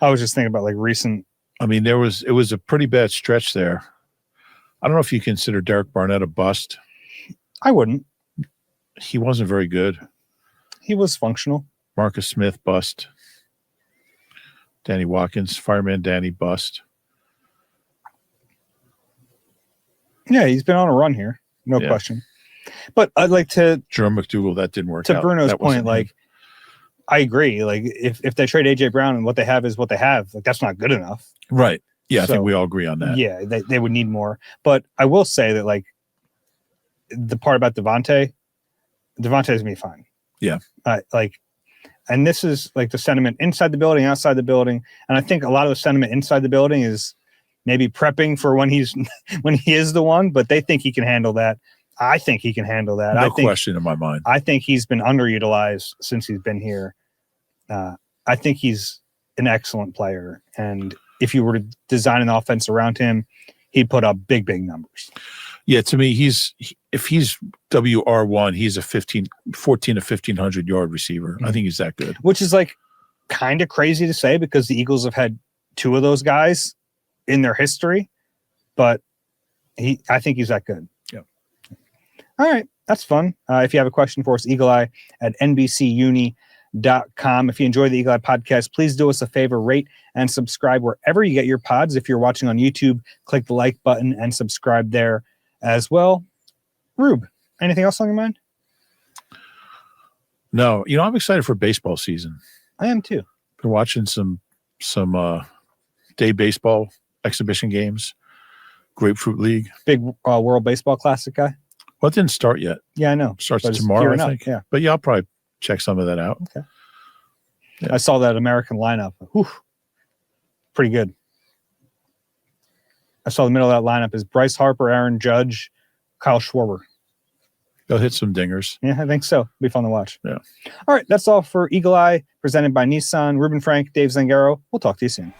I was just thinking about like recent. I mean, it was a pretty bad stretch there. I don't know if you consider Derek Barnett a bust. I wouldn't. He wasn't very good. He was functional. Marcus Smith, bust. Danny Watkins, Fireman Danny, bust. Yeah, he's been on a run here. No question. But I'd like to Jerome McDougal, that didn't work out. To Bruno's point, like, I agree. Like, if they trade AJ Brown and what they have is what they have, like, that's not good enough. Right. Yeah, I think we all agree on that. Yeah, they would need more. But I will say that, like, the part about Devontae's gonna be fine. Yeah. And this is like the sentiment inside the building, outside the building. And I think a lot of the sentiment inside the building is maybe prepping for when he is the one, but they think he can handle that. I think he can handle that. No question in my mind. I think he's been underutilized since he's been here. I think he's an excellent player. And if you were to design an offense around him, he'd put up big, big numbers. Yeah, to me, if he's WR1, he's a 14 to 1,500 yard receiver. Mm-hmm. I think he's that good. Which is like kind of crazy to say because the Eagles have had 2 of those guys in their history, but I think he's that good. Yeah. All right. That's fun. If you have a question for us, eagle-eye@NBCUni.com. If you enjoy the Eagle Eye podcast, please do us a favor, rate and subscribe wherever you get your pods. If you're watching on YouTube, click the like button and subscribe there as well. Rube, anything else on your mind? No, I'm excited for baseball season. I am too. Been watching some day baseball exhibition games, Grapefruit League. Big World Baseball Classic guy. Well, it didn't start yet. Yeah, I know. Starts tomorrow, I think. Yeah. But yeah, I'll probably check some of that out. Okay. Yeah. I saw that American lineup. Whew. Pretty good. I saw the middle of that lineup is Bryce Harper, Aaron Judge, Kyle Schwarber. They'll hit some dingers. Yeah, I think so. It'll be fun to watch. Yeah. All right, that's all for Eagle Eye, presented by Nissan. Reuben Frank, Dave Zangaro. We'll talk to you soon.